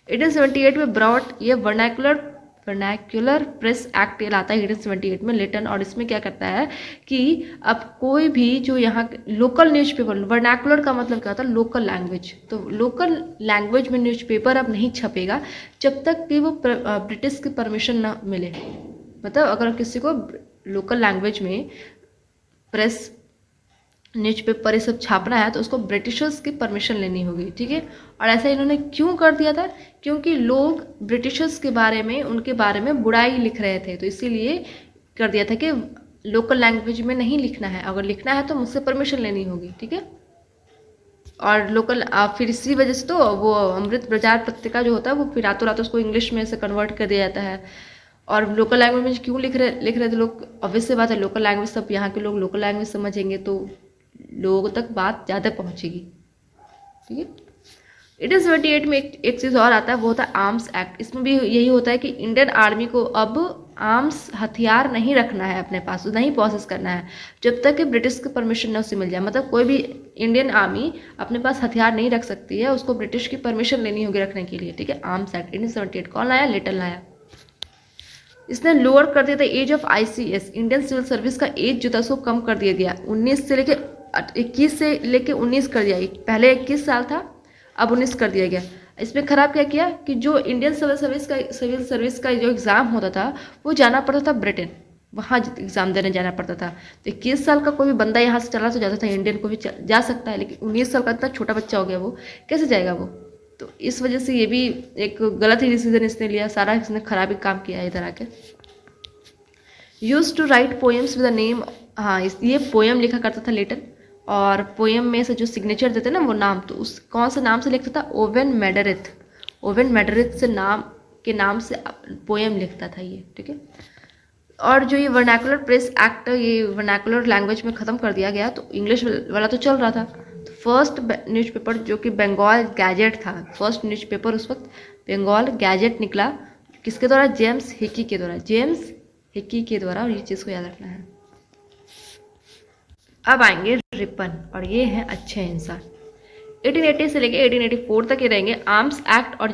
S1: 1878 में ब्रॉट, ये वर्नाकुलर वर्नैक्युलर प्रेस एक्ट ये लाता है 1878 में लिटन। और इसमें क्या करता है कि अब कोई भी जो यहाँ लोकल न्यूज़पेपर, वर्नैक्युलर का मतलब क्या होता है, लोकल लैंग्वेज, तो लोकल लैंग्वेज में न्यूज़पेपर अब नहीं छपेगा जब तक कि वो ब्रिटिश की परमिशन ना मिले। मतलब अगर किसी को लोकल लैंग्वेज में प्रेस, न्यूज़पेपर ये सब छापना है तो उसको ब्रिटिशर्स की परमिशन लेनी होगी, ठीक है। और ऐसा इन्होंने क्यों कर दिया था, क्योंकि लोग ब्रिटिशर्स के बारे में, उनके बारे में बुराई लिख रहे थे, तो इसीलिए कर दिया था कि लोकल लैंग्वेज में नहीं लिखना है, अगर लिखना है तो मुझसे परमिशन लेनी होगी, ठीक है। और लोकल फिर इसी वजह से तो वो अमृत बाजार पत्रिका जो होता है वो फिर रातों रात उसको इंग्लिश में से कन्वर्ट कर दिया जाता है। और लोकल लैंग्वेज में क्यों लिख रहे थे लोग, ऑब्वियस सी बात है, लोकल लैंग्वेज सब यहाँ के लोग लोकल लैंग्वेज समझेंगे तो लोगों तक बात ज़्यादा पहुँचेगी, ठीक है। 1878 में एक चीज़ और आता है, वो होता है आर्म्स एक्ट। इसमें भी यही होता है कि इंडियन आर्मी को अब आर्म्स, हथियार नहीं रखना है अपने पास, नहीं प्रोसेस करना है जब तक कि ब्रिटिश की परमिशन न उसे मिल जाए। मतलब कोई भी इंडियन आर्मी अपने पास हथियार नहीं रख सकती है, उसको ब्रिटिश की परमिशन लेनी होगी रखने के लिए, ठीक है। आर्म्स एक्ट 1878 कौन लाया, लिटन लाया। इसने लोअर कर दिया था age of ICS, Indian civil service का एज जो था उसको कम कर दिया गया, 21 से लेके 19 कर दिया। पहले 21 साल था, अब 19 कर दिया गया। इसमें खराब क्या किया कि जो इंडियन सिविल सर्विस का जो एग्ज़ाम होता था वो जाना पड़ता था ब्रिटेन, वहाँ एग्ज़ाम देने जाना पड़ता था। तो 21 साल का कोई भी बंदा यहाँ से चला तो जाता था, इंडियन को भी जा सकता है, लेकिन 19 साल का इतना छोटा बच्चा हो गया, वो कैसे जाएगा वो। तो इस वजह से ये भी एक गलत ही डिसीजन इसने लिया, सारा इसने खराब ही काम किया है इधर आके। Use to write poems with the name, हाँ ये पोएम लिखा करता था लिटन, और पोएम में से जो सिग्नेचर देते ना वो नाम, तो उस कौन से नाम से लिखता था, ओवेन मेडरिथ, ओवेन मेडरिथ से नाम से पोएम लिखता था ये, ठीक है। और जो ये वर्नैकुलर प्रेस एक्ट, ये वर्नैकुलर लैंग्वेज में ख़त्म कर दिया गया, तो इंग्लिश वाला तो चल रहा था। तो फर्स्ट न्यूज़पेपर जो कि बंगाल गैजेट था, फर्स्ट न्यूज़पेपर उस वक्त बंगाल गैजेट निकला, किसके द्वारा, जेम्स हिकी के द्वारा, जेम्स हिकी के द्वारा, और ये चीज़ को याद रखना है। अब आएंगे रिपन, और ये हैं अच्छे इंसान। 1880 से लेके 1884 तक ये रहेंगे। आर्म्स एक्ट, और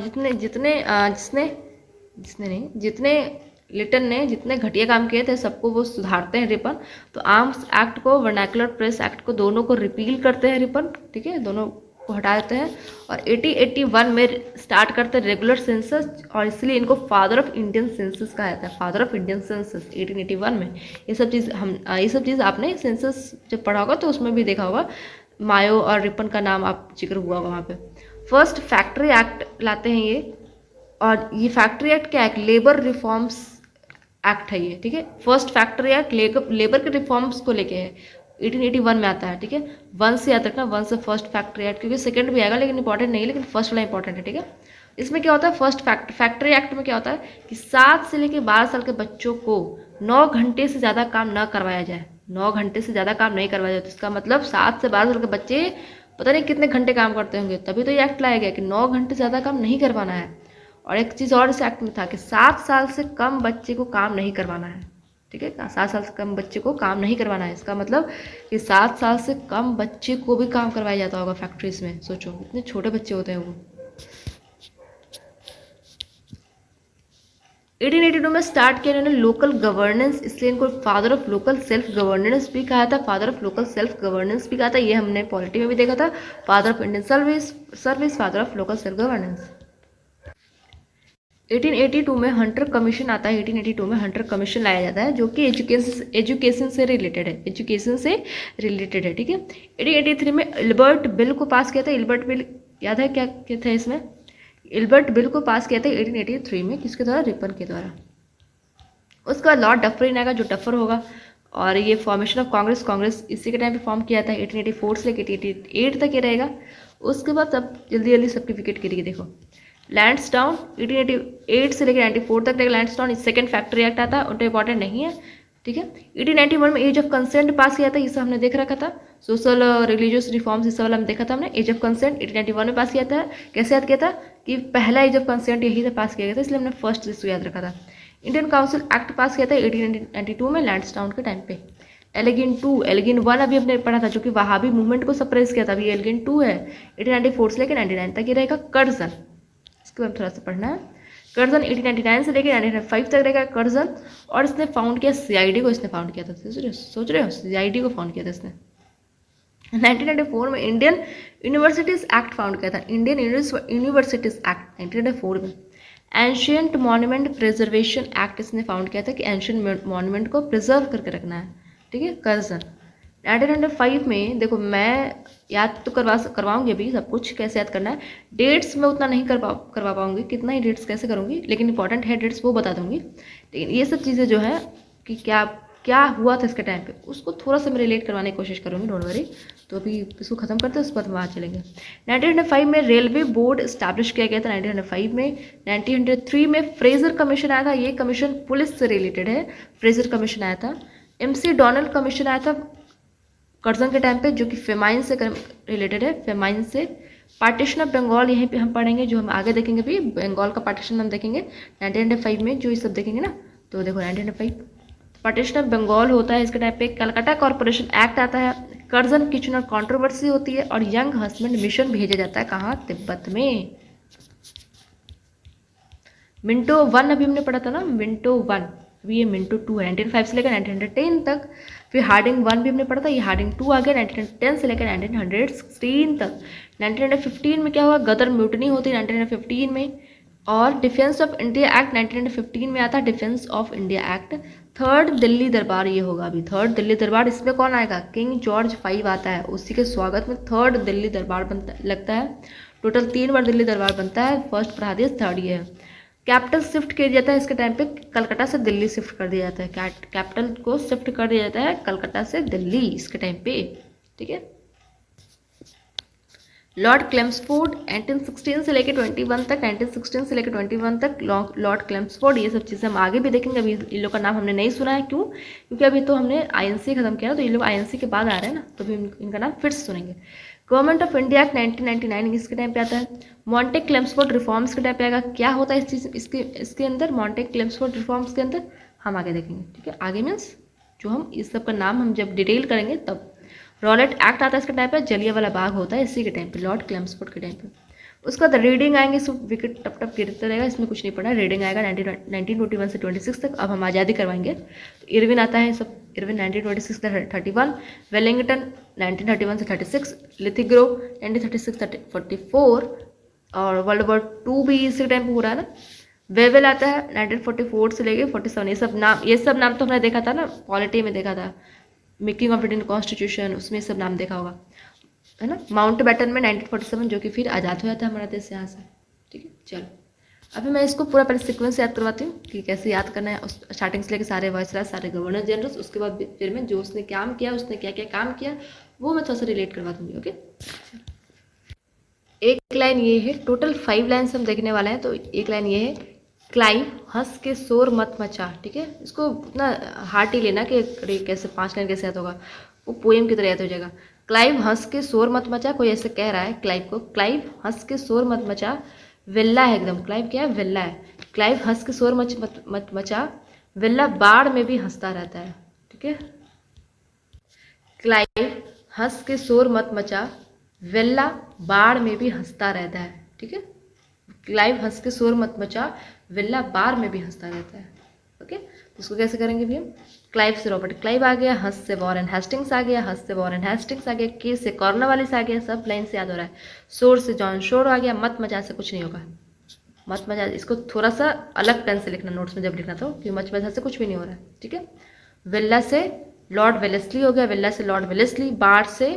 S1: जितने लिटन ने जितने घटिया काम किए थे सबको वो सुधारते हैं रिपन। तो आर्म्स एक्ट को, वर्नैकुलर प्रेस एक्ट को, दोनों को रिपील करते हैं रिपन, ठीक है, दोनों को हटा देते हैं। और 1881 में स्टार्ट करते हैं रेगुलर सेंसस, और इसलिए इनको फादर ऑफ इंडियन सेंसस कहा जाता है, फादर ऑफ इंडियन सेंसस 1881 में। ये सब चीज़ आपने सेंसस जब पढ़ा होगा तो उसमें भी देखा होगा, मायो और रिपन का नाम आप जिक्र हुआ होगा वहाँ पे। फर्स्ट फैक्ट्री एक्ट लाते हैं ये, और ये फैक्ट्री एक्ट क्या है, लेबर रिफॉर्म्स एक्ट है ये, ठीक है। फर्स्ट फैक्ट्री एक्ट लेबर के रिफॉर्म्स को लेके है, 1881 में आता है, ठीक है। 1 से याद रखना, 1 से फर्स्ट फैक्ट्री एक्ट, क्योंकि सेकंड भी आएगा लेकिन इंपॉर्टेंट नहीं है, लेकिन फर्स्ट वाला इंपॉर्टेंट है, ठीक है। इसमें क्या होता है, फर्स्ट फैक्ट्री एक्ट में क्या होता है कि 7 से लेकर 12 साल के बच्चों को 9 घंटे से ज़्यादा काम न करवाया जाए, 9 घंटे से ज़्यादा काम नहीं करवाया जाए। तो इसका मतलब 7 से 12 साल के बच्चे पता नहीं कितने घंटे काम करते होंगे, तभी तो ये एक्ट लाया गया कि 9 घंटे से ज़्यादा काम नहीं करवाना है। और एक चीज़ और इस एक्ट में था कि 7 साल से कम बच्चे को काम नहीं करवाना है, ठीक है। 7 साल से कम बच्चे को काम नहीं करवाना है, इसका मतलब कि 7 साल से कम बच्चे को भी काम करवाया जाता होगा फैक्ट्रीज में। सोचो इतने छोटे बच्चे होते हैं वो। 1882 में स्टार्ट किया इन्होंने लोकल गवर्नेंस, इसलिए इनको father of local self governance भी कहा था, father of local self governance भी कहा था। ये हमने पॉलिटी में भी देखा था, father of Indian service, father of local self governance. 1882 में हंटर कमीशन आता है, 1882 में हंटर कमीशन लाया जाता है, जो कि एजुकेशन से रिलेटेड है, ठीक है। 1883 में इल्बर्ट बिल को पास किया था, इल्बर्ट बिल याद है क्या था इसमें, इल्बर्ट बिल को पास किया था 1883 में, किसके द्वारा, रिपन के द्वारा। उसके बाद लॉर्ड डफरिन आएगा, जो डफर होगा, और ये फॉर्मेशन ऑफ कांग्रेस इसी के टाइम पे फॉर्म किया था, 1884 से लेकर 1888 तक ये रहेगा। उसके बाद अब जल्दी सर्टिफिकेट के लिए देखो, लैंड्सडाउन 1888 से लेकर 94 तक रहेगा लैंड्सडाउन, सेकंड फैक्ट्री एक्ट आता है, उनका इंपॉर्टेंट नहीं है, ठीक है। 1891 में एज ऑफ कंसेंट पास किया था, ये सब हमने देख रखा था, सोशल रिलीजियस रिफॉर्म्स इस सब वाला हमने देखा था हमने। एज ऑफ कंसेंट 1891 में पास किया था, कैसे याद किया था कि पहला एज ऑफ कंसेंट यही से पास किया गया था, इसलिए हमने फर्स्ट इसको याद रखा था। इंडियन काउंसिल एक्ट पास किया था 1892 में लैंड्सडाउन के टाइम पे। एलिगिन 1 अभी हमने पढ़ा था, जो कि वहाबी मूवमेंट को सप्रेस किया था, अभी एलिगिन 2 है, 1894 से लेकर 99 तक ये रहेगा। कर्जन, इसके बाद थोड़ा सा पढ़ना है। कर्जन 1899 से लेकर 1905 तक रहेगा कर्जन, और इसने फाउंड किया सीआईडी को, इसने फाउंड किया था, सोच रहे हो सीआईडी को फाउंड किया था इसने। 1994 में इंडियन यूनिवर्सिटीज एक्ट फाउंड किया था, इंडियन यूनिवर्सिटीज एक्ट 1994 में। एंशियंट मॉन्यूमेंट प्रिजर्वेशन एक्ट इसने फाउंड किया था कि एंशियंट मॉन्यूमेंट को प्रिजर्व करके रखना है, ठीक है। कर्जन 1905 में, देखो मैं याद तो करवाऊंगी अभी सब कुछ कैसे याद करना है, डेट्स मैं उतना नहीं करवा पाऊंगी, कितना ही डेट्स कैसे करूंगी, लेकिन इंपॉर्टेंट है डेट्स वो बता दूंगी। लेकिन ये सब चीज़ें जो है कि क्या हुआ था इसके टाइम पे, उसको थोड़ा सा मैं रिलेट करवाने की कोशिश करूँगी, डोंट वरी। तो अभी इसको ख़त्म करते हैं, उसके बाद वहाँ चलेंगे। 1905 में रेलवे बोर्ड इस्टेब्लिश किया गया था 1905 में। 1903 में फ्रेजर कमीशन आया था, ये कमीशन पुलिस से रिलेटेड है, फ्रेजर कमीशन आया था। MC डोनाल्ड कमीशन आया था कर्जन के टाइम पे, जो कि फेमाइन से रिलेटेड है, फेमाइन से। पार्टीशन ऑफ बंगाल यहीं पे हम पढ़ेंगे, जो हम आगे देखेंगे भी, बंगाल का पार्टीशन हम देखेंगे 1905 में, जो ये सब देखेंगे ना। तो देखो 1905 पार्टीशन ऑफ बंगाल होता है इसके टाइम पे। कलकत्ता कॉर्पोरेशन एक्ट आता है, कर्जन किचनर कंट्रोवर्सी होती है, और यंग हस्बैंड मिशन भेजा जाता है कहाँ, तिब्बत में। मिंटो 1 अभी हमने पढ़ा था ना, मिंटो 1, अभी ये मिंटो 2 है 1905 से लेकर 1910 तक। फिर हार्डिंग 1 भी हमने पढ़ा था, ये हार्डिंग 2 आ गया 1910 से लेकर 1916 तक। 1915 में क्या हुआ, गदर म्यूटनी होती है 1915 में। और डिफेंस ऑफ इंडिया एक्ट 1915 में आता है, defence of India act. Third Delhi दरबार ये होगा अभी, थर्ड दिल्ली दरबार, इसमें कौन आएगा, किंग जॉर्ज 5 आता है, उसी के स्वागत में थर्ड दिल्ली दरबार लगता है। टोटल 3 बार दिल्ली दरबार बनता है, फर्स्ट प्रहादेश, थर्ड ये है। कैपिटल शिफ्ट किया जाता है इसके टाइम पे, कलकत्ता से दिल्ली शिफ्ट कर दिया जाता है, कैपिटल को शिफ्ट कर दिया जाता है कलकत्ता से दिल्ली इसके टाइम पे, ठीक है। लॉर्ड क्लेम्सफोर्ड 1916 से लेकर 21 तक, 1916 से लेकर 21 तक लॉर्ड क्लेम्सफोर्ड, ये सब चीज़ें हम आगे भी देखेंगे। अभी इन लोग का नाम हमने नहीं सुना है, क्यों, क्योंकि अभी तो हमने INC खत्म किया ना, तो ये लोग INC के बाद आ रहे हैं ना, तो अभी इनका नाम फिर से सुनेंगे। गवर्नमेंट ऑफ इंडिया एक्ट 1999 इसके टाइम पे आता है। मॉन्टे क्लेम्सफोर्ड रिफॉर्म्स के टाइम पे आएगा, क्या होता है इस चीज़ इसके अंदर, मॉन्टे क्लेम्सफोर्ड रिफॉर्म्स के अंदर, हम आगे देखेंगे, ठीक है। आगे मीन्स जो हम इस सब का नाम हम जब डिटेल करेंगे तब। रॉलेट एक्ट आता है इसके टाइम पे, जलियांवाला बाग होता है इसी के टाइम पे, लॉर्ड क्लेम्सफोर्ड के टाइम पे। उसका बाद रीडिंग आएंगे, सब विकेट टप टप गिरते रहेगा, इसमें कुछ नहीं पढ़ना। रीडिंग आएगा 1921 से 26 तक, अब हम आज़ादी करवाएंगे। तो इरविन आता है सब, इरविन 1926 से 31, वेलिंगटन 1931 से 36, लिथिग्रो 1936 से 44, और वर्ल्ड वॉर 2 भी इसी टाइम पे हो रहा है ना। वेवेल आता है 1944 से लेके 47, ये सब नाम तो हमने देखा था ना, पॉलिटी में देखा था, मेकिंग ऑफ इंडियन कॉन्स्टिट्यूशन, उसमें सब नाम देखा होगा, है ना। माउंट बैटन में 1947, जो कि फिर आज़ाद हो जाता है हमारा देश यहाँ से, ठीक है। चलो अभी मैं इसको पूरा पहले सीक्वेंस याद करवाती हूँ कि कैसे याद करना है, स्टार्टिंग से लेकर सारे वाइसराय, सारे गवर्नर जनरल्स, उसके बाद फिर मैं जो उसने काम किया, उसने क्या क्या काम किया, वो मैं थोड़ा सा रिलेट करवा दूँगी, ओके। एक लाइन ये है, टोटल 5 लाइन्स हम देखने वाले हैं। तो एक लाइन ये है, क्लाइव हंस के शोर मत मचा, ठीक है। इसको उतना हार्ड ही लेना कि अरे कैसे 5 लाइन कैसे याद होगा, वो पोएम की तरह याद हो जाएगा। क्लाइव हंस के शोर मत मचा, कोई ऐसे कह रहा है क्लाइव को, क्लाइव हंस के शोर मत मचा, विल्ला है एकदम, क्लाइव क्या है, विल्ला है। क्लाइव हंस के शोर मत मचा, विल्ला बाढ़ में भी हंसता रहता है, ठीक है। क्लाइव हंस के शोर मत मचा, विल्ला बाढ़ में भी हंसता रहता है, ठीक है। क्लाइव हंस के शोर मत मचा, विल्ला बार में भी हंसता रहता है, ओके। तो इसको कैसे करेंगे भी हम, क्लाइव से रॉबर्ट क्लाइव आ गया, हंस से वॉरेन हेस्टिंग्स आ गया, हंस से वॉरेन हेस्टिंग्स आ गया, के से कॉर्नवालिस आ गया, सब लाइन से याद हो रहा है। शोर से जॉन शोर आ गया, मत मजा से कुछ नहीं होगा, मत मजा, इसको थोड़ा सा अलग पेन से लिखना नोट्स में जब लिखना तो, कि मत मजा से कुछ भी नहीं हो रहा है, ठीक है। विल्ला से लॉर्ड वेलेस्ली हो गया, विल्ला से लॉर्ड वेलेस्ली, बाढ़ से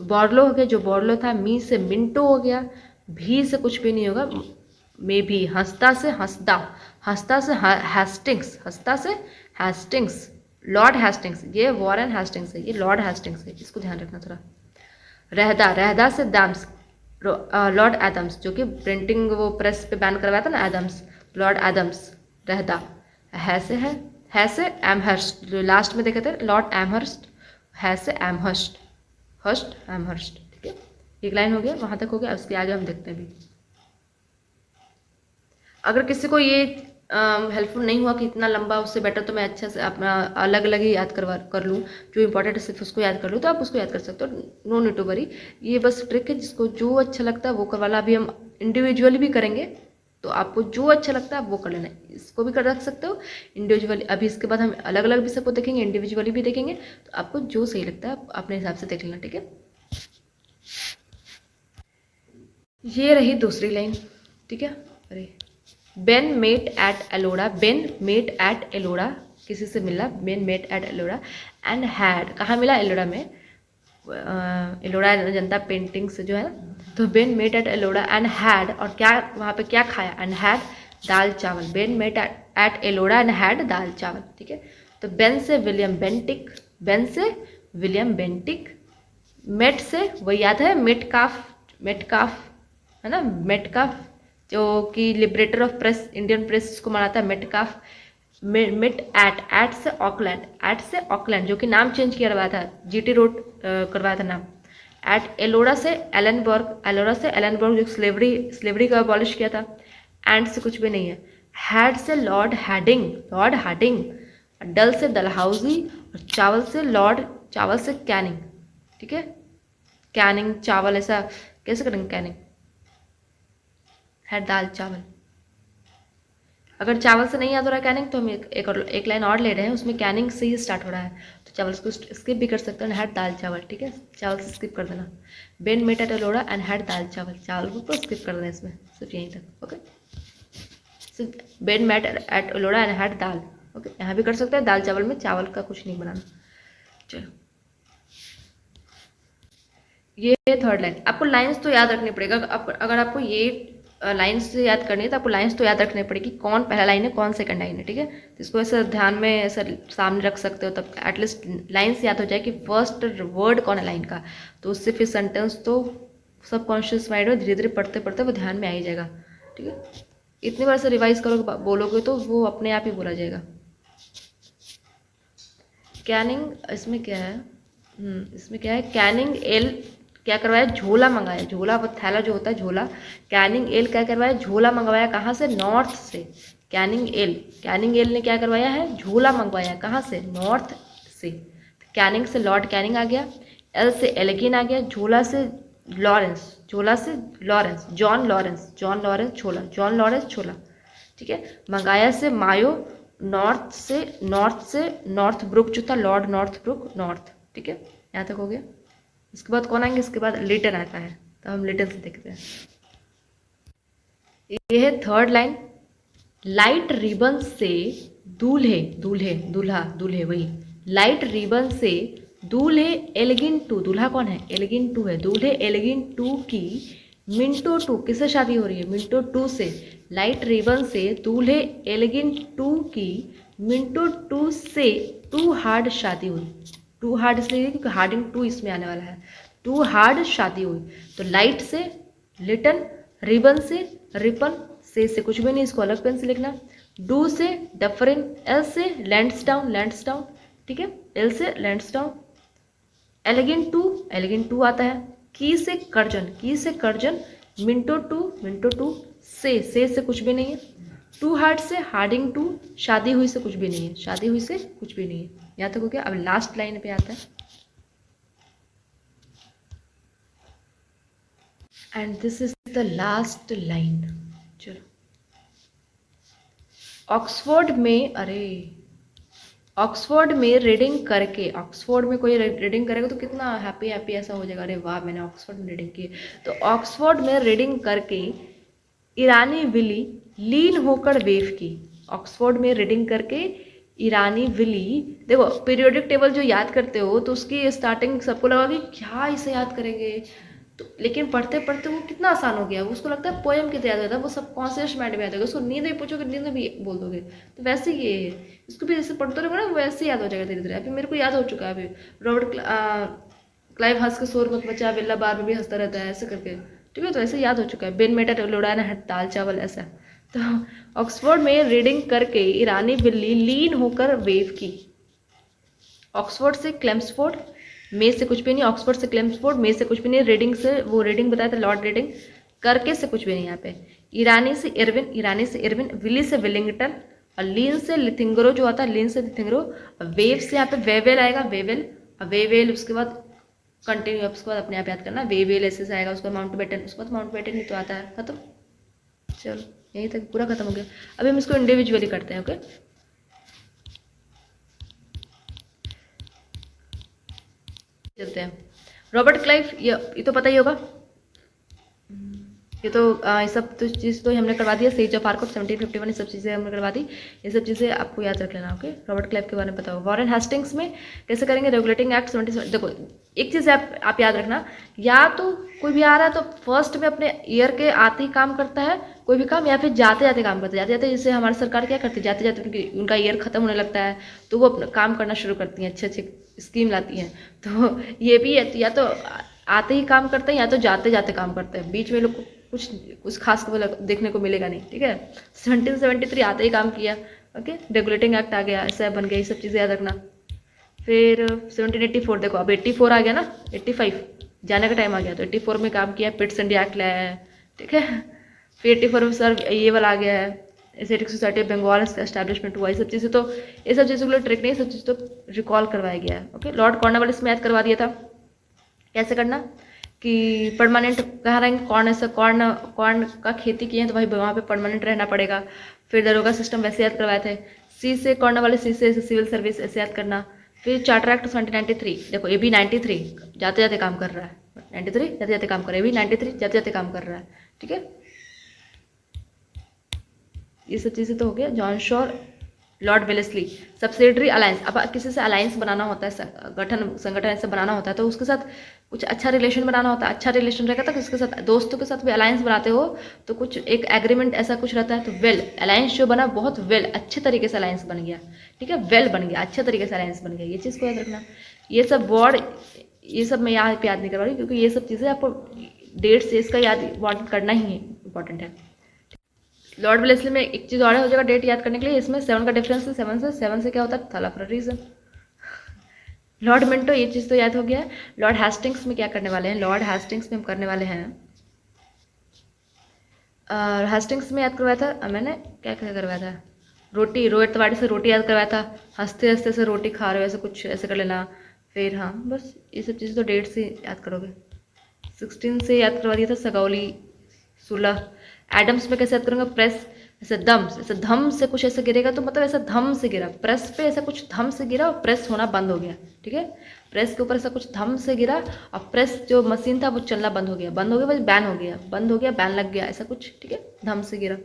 S1: बॉर्लो हो गया, जो बॉर्लो था, मी से मिंटो हो गया, भी से कुछ भी नहीं होगा, में भी, हंसता से हंसदा, हंसता से हेस्टिंग्स, हंसता से हेस्टिंग्स, लॉर्ड हेस्टिंग्स, ये वॉरेन हेस्टिंग्स है, ये लॉर्ड हेस्टिंग्स है, इसको ध्यान रखना थोड़ा। रहदा, रहदा से दाम्स, लॉर्ड एडम्स, जो कि प्रिंटिंग वो प्रेस पे बैन करवाया था ना, एडम्स, लॉर्ड एडम्स, रहदा। है से एमहर्स्ट, जो लास्ट में देखे थे लॉर्ड एमहर्स्ट, है से एमहर्स्ट, हर्स्ट एमहर्स्ट, ठीक है। एक लाइन हो गया, वहाँ तक हो गया, उसके आगे हम देखते हैं भी। अगर किसी को ये हेल्पफुल नहीं हुआ कि इतना लंबा, उससे बेटर तो मैं अच्छा से अपना अलग अलग ही याद कर लूँ, जो इंपॉर्टेंट है सिर्फ उसको याद कर लूँ, तो आप उसको याद कर सकते हो, नो नीड टू वरी। ये बस ट्रिक है, जिसको जो अच्छा लगता है वो करवा ला। अभी हम इंडिविजुअली भी करेंगे, तो आपको जो अच्छा लगता है आप वो कर लेना है। इसको भी कर रख सकते हो इंडिविजुअली। अभी इसके बाद हम अलग अलग विषय को देखेंगे, इंडिविजुअली भी देखेंगे, तो आपको जो सही लगता है आप अपने हिसाब से देख लेना, ठीक है। ये रही दूसरी लाइन, ठीक है। अरे Ben met at Ellora, Ben met at Ellora, किसी से मिला, Ben met at Ellora and had, कहाँ मिला, एलोरा में, एलोरा जनता पेंटिंग से जो है ना, तो Ben met at Ellora and had, और क्या वहाँ पे क्या खाया, and had dal chawal, Ben met at Ellora and had dal chawal, ठीक है। तो बेन से विलियम बेंटिक, बेन से विलियम बेंटिक, मेट से वही याद है मेटकाफ, मेटकाफ है ना, मेटकाफ जो कि liberator of press, Indian press को मनाता है, मेटकाफ। मिट एट से ऑकलैंड, एट से ऑकलैंड जो कि नाम चेंज किया करवाया था, जीटी रोड करवाया था नाम। एट एलोरा से एलनबर्ग, एलोरा से एलनबर्ग जो स्लेवरी का अबॉलिश किया था। एंड से कुछ भी नहीं है। हैड से लॉर्ड हैडिंग, लॉर्ड हैडिंग। डल से डलहाउजी, और चावल से लॉर्ड, चावल से कैनिंग, ठीक है। कैनिंग चावल, ऐसा कैसे करेंगे कैनिंग, है दाल चावल। अगर चावल से नहीं याद हो रहा है कैनिंग तो हम एक लाइन और ले रहे हैं, उसमें कैनिंग से ही स्टार्ट हो रहा है, तो चावल को स्किप भी कर सकते हैं, हैड दाल चावल, ठीक है। चावल से स्किप कर देना। Ben met at Ellora and had dal chawal, चावल को तो स्किप कर देना इसमें, सिर्फ यहीं तक, ओके। सिर्फ Ben met at Ellora and had dal, okay. यहाँ भी कर सकते हैं, दाल चावल में चावल का कुछ नहीं बनाना। चलो ये थर्ड लाइन, आपको लाइन्स तो याद रखनी पड़ेगा। अगर आपको ये लाइन्स याद करनी है तो आपको लाइन्स तो याद रखनी पड़ेगी, कौन पहला लाइन है कौन सेकंड लाइन है, ठीक है। तो इसको ऐसे ध्यान में ऐसे सामने रख सकते हो, तब एटलीस्ट लाइन्स याद हो जाए कि फर्स्ट वर्ड कौन है लाइन का, तो उससे फिर सेंटेंस तो सब कॉन्शियस माइंड में धीरे धीरे पढ़ते पढ़ते वो ध्यान में आ ही जाएगा, ठीक है। इतनी बार से रिवाइज करोगे बोलोगे तो वो अपने आप ही बोला जाएगा। कैनिंग, इसमें क्या है, इसमें क्या है, कैनिंग एल क्या करवाया, झोला मंगाया, झोला वो थैला जो होता है झोला। कैनिंग एल क्या करवाया, झोला मंगवाया, कहाँ से, नॉर्थ से। कैनिंग एल ने क्या करवाया है, झोला मंगवाया, कहाँ से, नॉर्थ से। कैनिंग से लॉर्ड कैनिंग आ गया, एल से एल्गिन आ गया, झोला से लॉरेंस, झोला से लॉरेंस, जॉन लॉरेंस छोला, जॉन लॉरेंस छोला, ठीक है। मंगाया से मायो, नॉर्थ से नॉर्थ ब्रुक जो था, लॉर्ड नॉर्थ ब्रुक, नॉर्थ, ठीक है। यहाँ तक हो गया। इसके बाद कौन आएंगे, इसके बाद लिटन आता है, तो हम लिटन से देखते हैं। ये है थर्ड लाइन, लाइट रिबन से दूल्हे, दूल्हे वही, लाइट रिबन से दूल्हे एल्गिन टू, दूल्हा कौन है, एल्गिन टू है, दूल्हे एल्गिन टू की मिंटो टू, किससे शादी हो रही है, मिंटो टू से। लाइट रिबन से दूल्हे एल्गिन टू की मिंटो टू से टू हार्ड शादी हुई। टू हार्ड इसलिए क्योंकि हार्डिंग टू इसमें आने वाला है, टू हार्ड शादी हुई। तो लाइट से लिटन, रिबन से रिपन, से कुछ भी नहीं, इसको अलग पेन से लिखना। डू से डफरिन, एल से लैंड्सडाउन, ठीक है, एल से लैंड्सडाउन। एलिगिन टू आता है। की से कर्जन, मिंटो टू, से कुछ भी नहीं है। टू हार्ड से हार्डिंग टू, शादी हुई से कुछ भी नहीं है, शादी हुई से कुछ भी नहीं है। यहाँ तक हो गया। अब लास्ट लाइन पे आता है, and this is the last line. चलो, ऑक्सफोर्ड में रीडिंग करके, ऑक्सफोर्ड में कोई रीडिंग करेगा तो कितना हैप्पी ऐसा हो जाएगा, अरे वाह मैंने ऑक्सफोर्ड में रीडिंग की। तो ऑक्सफोर्ड में रीडिंग करके ईरानी विली लीन होकर वेव की। ऑक्सफोर्ड में रीडिंग करके ईरानी विली, देखो पीरियोडिक टेबल जो याद करते हो तो उसकी स्टार्टिंग सबको लगा कि क्या इसे याद करेंगे, तो लेकिन पढ़ते पढ़ते वो कितना आसान हो गया, उसको लगता है पोएम कितना याद होता है, वो सब कॉन्शियस माइंड में याद होगा। उसको नींद में पूछोगे नींद में भी बोल दोगे। तो वैसे ही ये है, इसको भी जैसे पढ़ते रहोगे ना वैसे याद हो जाएगा धीरे धीरे। अभी मेरे को याद हो चुका है। अभी रॉबर्ट क्लाइव हंस के शोर मत मचा, बिल्ला बार में भी हंसता रहता है, ऐसे करके, ठीक है। तो ऐसे याद हो चुका है। बेन मेटा लोड़ा ना दाल चावल, ऐसा। तो ऑक्सफोर्ड में रीडिंग करके ईरानी बिल्ली लीन होकर वेव की। ऑक्सफोर्ड से क्लेम्सफोर्ड, में से कुछ भी नहीं, ऑक्सफोर्ड से क्लेम्सफोर्ड, में से कुछ भी नहीं, रीडिंग से वो रीडिंग बताया था लॉर्ड रीडिंग, करके से कुछ भी नहीं यहाँ पे। ईरानी से इरविन, विली से विलिंगटन, और लीन से लिथिंग्रो जो आता है, लीन से लिथिंग्रो। वेव से यहाँ पे वेवेल आएगा, वेवेल, उसके बाद कंटिन्यू, उसके बाद अपने आप याद करना, वेवेल ऐसे से आएगा। उसके बाद माउंट बेटन, उसके बाद माउंट बेटन ही तो आता है, खत्म। चलो यहीं तक पूरा खत्म हो गया। अभी हम इसको इंडिविजुअली करते हैं। ओके, चलते हैं। रॉबर्ट क्लाइव, ये तो पता ही होगा। ये तो ये सब तो चीज़ तो हमने करवा दिया। सेज ऑफ आर्क ऑफ 1751, ये सब चीज़ें हमने करवा दी। ये सब चीज़ें आपको याद रख लेना। ओके, रॉबर्ट क्लाइव के बारे में बताओ। वॉरेन हेस्टिंग्स में कैसे करेंगे? Regulating act 77। देखो एक चीज़ आप याद रखना, या तो कोई भी आ रहा है तो फर्स्ट में अपने ईयर के आते ही काम करता है कोई भी काम, या फिर जाते जाते काम करता है। जाते जाते जैसे हमारी सरकार क्या करती है, जाते जाते उनका ईयर खत्म होने लगता है तो वो अपना काम करना शुरू करती हैं, अच्छे अच्छे स्कीम लाती हैं। तो ये भी है, या तो आते ही काम करते हैं या तो जाते जाते काम करते हैं। बीच में लोग कुछ खास को देखने को मिलेगा नहीं। ठीक है, 1773 आते ही काम किया। ओके, रेगुलेटिंग एक्ट आ गया, ऐसा बन गया, ये सब चीज़ें याद रखना। फिर 1784, देखो अब 84 आ गया ना, 85 जाने का टाइम आ गया, तो 84 में काम किया, पिट्स इंडिया एक्ट लाया है। ठीक है, फिर 84 में सर ये वाला आ गया है, Asiatic society of Bengal establishment हुआ। ये सब चीज़ें के लिए ट्रिक नहीं, ये सब चीज़ तो रिकॉल करवाया गया है। ओके, लॉर्ड कॉर्नवालिस में याद करवा दिया था कैसे करना, कि परमानेंट कहाँ रहेंगे, कॉर्न का खेती किए हैं तो भाई वहाँ पे परमानेंट रहना पड़ेगा। फिर दरोगा सिस्टम वैसे याद करवाए थे। सी से कॉर्नवालिस, सी से सिविल सर्विस, ऐसे याद करना। फिर चार्टर एक्ट 1793, देखो ये भी 93 जाते जाते काम कर रहा है। 93 जाते जाते काम कर रहा है, ये भी 93 जाते जाते काम कर रहा है। ठीक है, ये सब चीज़ें तो हो गया। John sure, Lord Wellesley, subsidiary alliance. अब किसी से अलायंस बनाना होता है, संगठन ऐसे बनाना होता है तो उसके साथ कुछ अच्छा रिलेशन बनाना होता है। अच्छा रिलेशन रहेगा तो उसके साथ, दोस्तों के साथ भी अलायंस बनाते हो तो कुछ एक एग्रीमेंट ऐसा कुछ रहता है। तो वेल अलायंस जो बना, बहुत वेल अच्छे तरीके से अलायंस बन गया। ठीक है, वेल बन गया, अच्छे तरीके से अलायंस बन गया, ये चीज़ को याद रखना। ये सब वर्ड, ये सब मैं यहाँ पे याद नहीं करवा रही क्योंकि ये सब चीज़ें आपको डेट से इसका याद वाट करना ही इंपॉर्टेंट है। लॉर्ड वेलेस्ली में एक चीज़ और हो जाएगा डेट याद करने के लिए, इसमें 7 का डिफरेंस है। 7 से क्या होता है, थला फॉर रीजन। लॉर्ड मिंटो, ये चीज़ तो याद हो गया है। लॉर्ड हेस्टिंग्स में क्या करने वाले हैं, लॉर्ड हेस्टिंग्स में हम करने वाले हैं, हेस्टिंग्स में याद करवाया था मैंने, क्या क्या करवाया था, रोटी, रोहित तिवारी से रोटी याद करवाया था। हंसते हंसते से रोटी खा रहे हो, ऐसे कुछ ऐसे कर लेना। फिर हाँ बस ये सब चीज़ें तो डेट से याद करोगे। 16 से याद करवा दिया था सगौली सुलह। एडम्स में कैसे याद करूँगा, प्रेस, ऐसे दम, ऐसे धम से कुछ ऐसे गिरेगा तो मतलब ऐसा धम से गिरा, प्रेस पे ऐसा कुछ धम से गिरा और प्रेस होना बंद हो गया। ठीक है, प्रेस के ऊपर ऐसा कुछ धम से गिरा और प्रेस जो मशीन था वो चलना बंद हो गया, बस बैन हो गया, बंद हो गया, बैन लग गया, ऐसा कुछ। ठीक है, धम से गिरा।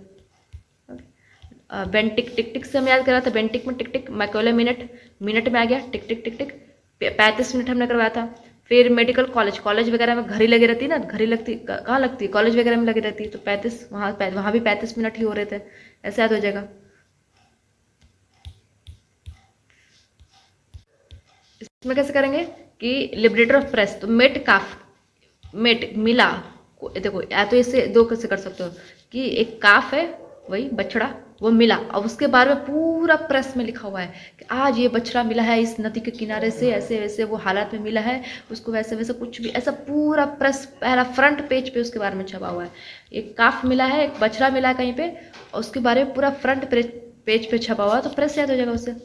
S1: बेंटिक, टिक टिक से हम याद करा था, बेंटिक में टिक टिक, मैकोले मिनट में आ गया, टिक टिक टिक टिक, 35 मिनट हमने करवाया था। फिर मेडिकल कॉलेज वगैरह में घड़ी लगी रहती है ना, घड़ी लगती कहाँ लगती है, कॉलेज वगैरह में लगी रहती है, तो 35 वहाँ भी 35 मिनट ही हो रहे थे, ऐसे याद हो जाएगा। इसमें कैसे करेंगे कि लिबरेटर ऑफ प्रेस, तो मेट मिला, देखो या तो इससे दो कैसे कर सकते हो कि एक काफ है वही बछड़ा, वो मिला और उसके बारे में पूरा प्रेस में लिखा हुआ है कि आज ये बछड़ा मिला है इस नदी के किनारे से, ऐसे वैसे वो हालात में मिला है, उसको वैसे वैसे कुछ भी, ऐसा पूरा प्रेस पहला फ्रंट पेज पे उसके बारे में छपा हुआ है। एक काफ मिला है, एक बछड़ा मिला है कहीं पे, और उसके बारे में पूरा फ्रंट पेज पे छपा हुआ है, तो प्रेस याद हो जाएगा उससे।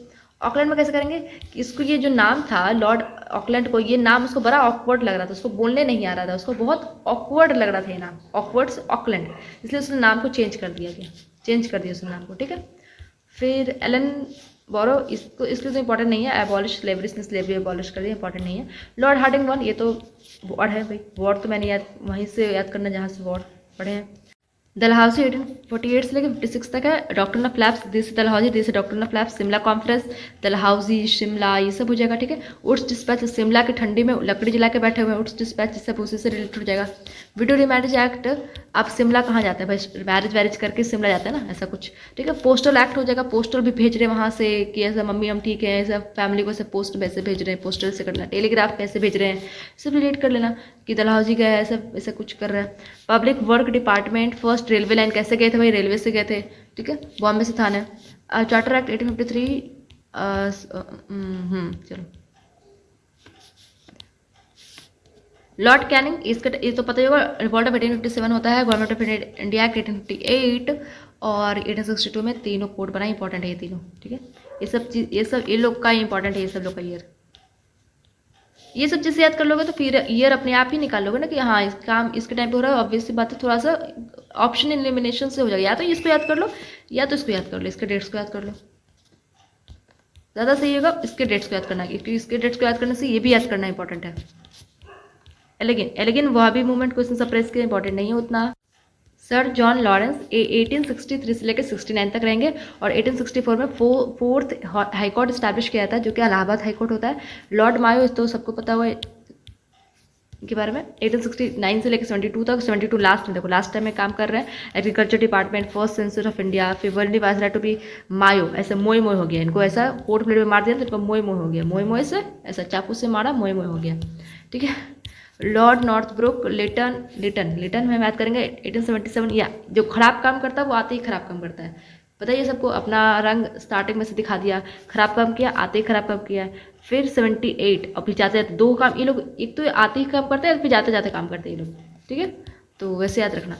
S1: ऑकलैंड में कैसे करेंगे कि इसको, ये जो नाम था लॉर्ड ऑकलैंड को, ये नाम उसको बड़ा ऑकवर्ड लग रहा था, उसको बोलने नहीं आ रहा था, उसको बहुत ऑकवर्ड लग रहा था ये नाम, ऑकवर्ड से ऑकलैंड, इसलिए उसने नाम को चेंज कर दिया उसने नाम को। ठीक है, फिर एलन बोरो, इसलिए तो इंपॉर्टेंट नहीं है। एबॉलिश स्लेवरी, इसने स्लेवरी एबॉलिश कर दिया, इंपॉर्टेंट नहीं है। लॉर्ड हार्डिंग वन, ये तो वर्ड है भाई, वर्ड तो मैंने याद वहीं से याद करना जहाँ से वर्ड पढ़े हैं। डलहौजी 1848 से लेकर 56 तक है। Doctor of flaps, this Dalhousie, this doctor of flaps. Shimla conference, Dalhousie Shimla, ये सब हो जाएगा। ठीक है, उड्स डिस्पैच, शिमला की ठंडी में लकड़ी जला के बैठे हुए हैं, उड्स डिस्पैच, सब उसी से रिलेटेड हो जाएगा। विडो रीमैरिज एक्ट, आप शिमला कहाँ जाते हैं भाई, मैरिज करके शिमला जाते हैं ना, ऐसा कुछ। ठीक है, पोस्टल एक्ट हो जाएगा, पोस्टल भी भेज रहे हैं वहाँ से कि ऐसा मम्मी हम ठीक है, ऐसा फैमिली को ऐसे पोस्ट पैसे भेज रहे हैं, पोस्टल से करना, टेलीग्राफ पैसे भेज रहे हैं, सब रिलेट कर लेना कि डलहौजी गया है, ऐसा कुछ कर रहा है। Public work department, first railway line कैसे गए थे भाई, रेलवे से गए थे। ठीक है, बॉम्बे से थाने। चार्टर एक्ट 1853, चलो। लॉर्ड कैनिंग, इसका ये तो पता ही होगा, रिवॉल्ट ऑफ 1857 होता है, गवर्नमेंट ऑफ इंडिया एक्ट 1858 और 1862 में तीनों कोड बना, इंपॉर्टेंट है ये तीनों। ठीक है, ये सब चीज़, ये लोग का इंपॉर्टेंट है, ये सब लोग का ईयर, ये सब चीज़ें याद कर लोगे तो फिर ईयर अपने आप ही निकाल लोगे ना कि हाँ इस काम इसके टाइम पे हो रहा है। ऑब्वियसली बात है, थोड़ा सा ऑप्शन एलिमिनेशन से हो जाएगा, या तो इसको याद कर लो या तो इसको याद कर लो, इसके डेट्स को याद कर लो, ज़्यादा सही होगा इसके डेट्स को याद करना, क्योंकि इसके डेट्स को याद करने से ये भी याद करना इंपॉर्टेंट है। एलिगेन, एलिगेन वहाबी मूवमेंट क्वेश्चन सप्रेस के इंपॉर्टेंट नहीं है उतना। सर जॉन लॉरेंस 1863 से लेकर 69 तक रहेंगे और 1864 में फोर्थ हाईकोर्ट स्टैब्लिश किया था, जो कि इलाहाबाद हाईकोर्ट होता है। लॉर्ड मायो तो सबको पता हुआ के बारे में 1869 से लेकर 72 तक, 72 लास्ट में, देखो लास्ट टाइम में काम कर रहे हैं। Agriculture department, first sensor of India, फिर वर्ल्ड वाइसराय टू बी मायो, ऐसे मोई मोई हो गया इनको, ऐसा कोर्ट प्लेट में मार दिया तो इनको मोई मोई हो गया, मोई मोई से ऐसा चाकू से मारा, मोई मोई हो गया, ठीक है। लॉर्ड नॉर्थब्रुक लिटन, लिटन लिटन में बात करेंगे 1877, या जो खराब काम करता है वो आते ही खराब काम करता है, पता है ये सबको, अपना रंग स्टार्टिंग में से दिखा दिया, खराब काम किया, आते ही खराब काम किया। फिर 78 और फिर जाते जाते दो काम ये लोग, एक तो आते ही काम करते हैं फिर जाते जाते काम करते हैं ये लोग, ठीक है, तो वैसे याद रखना।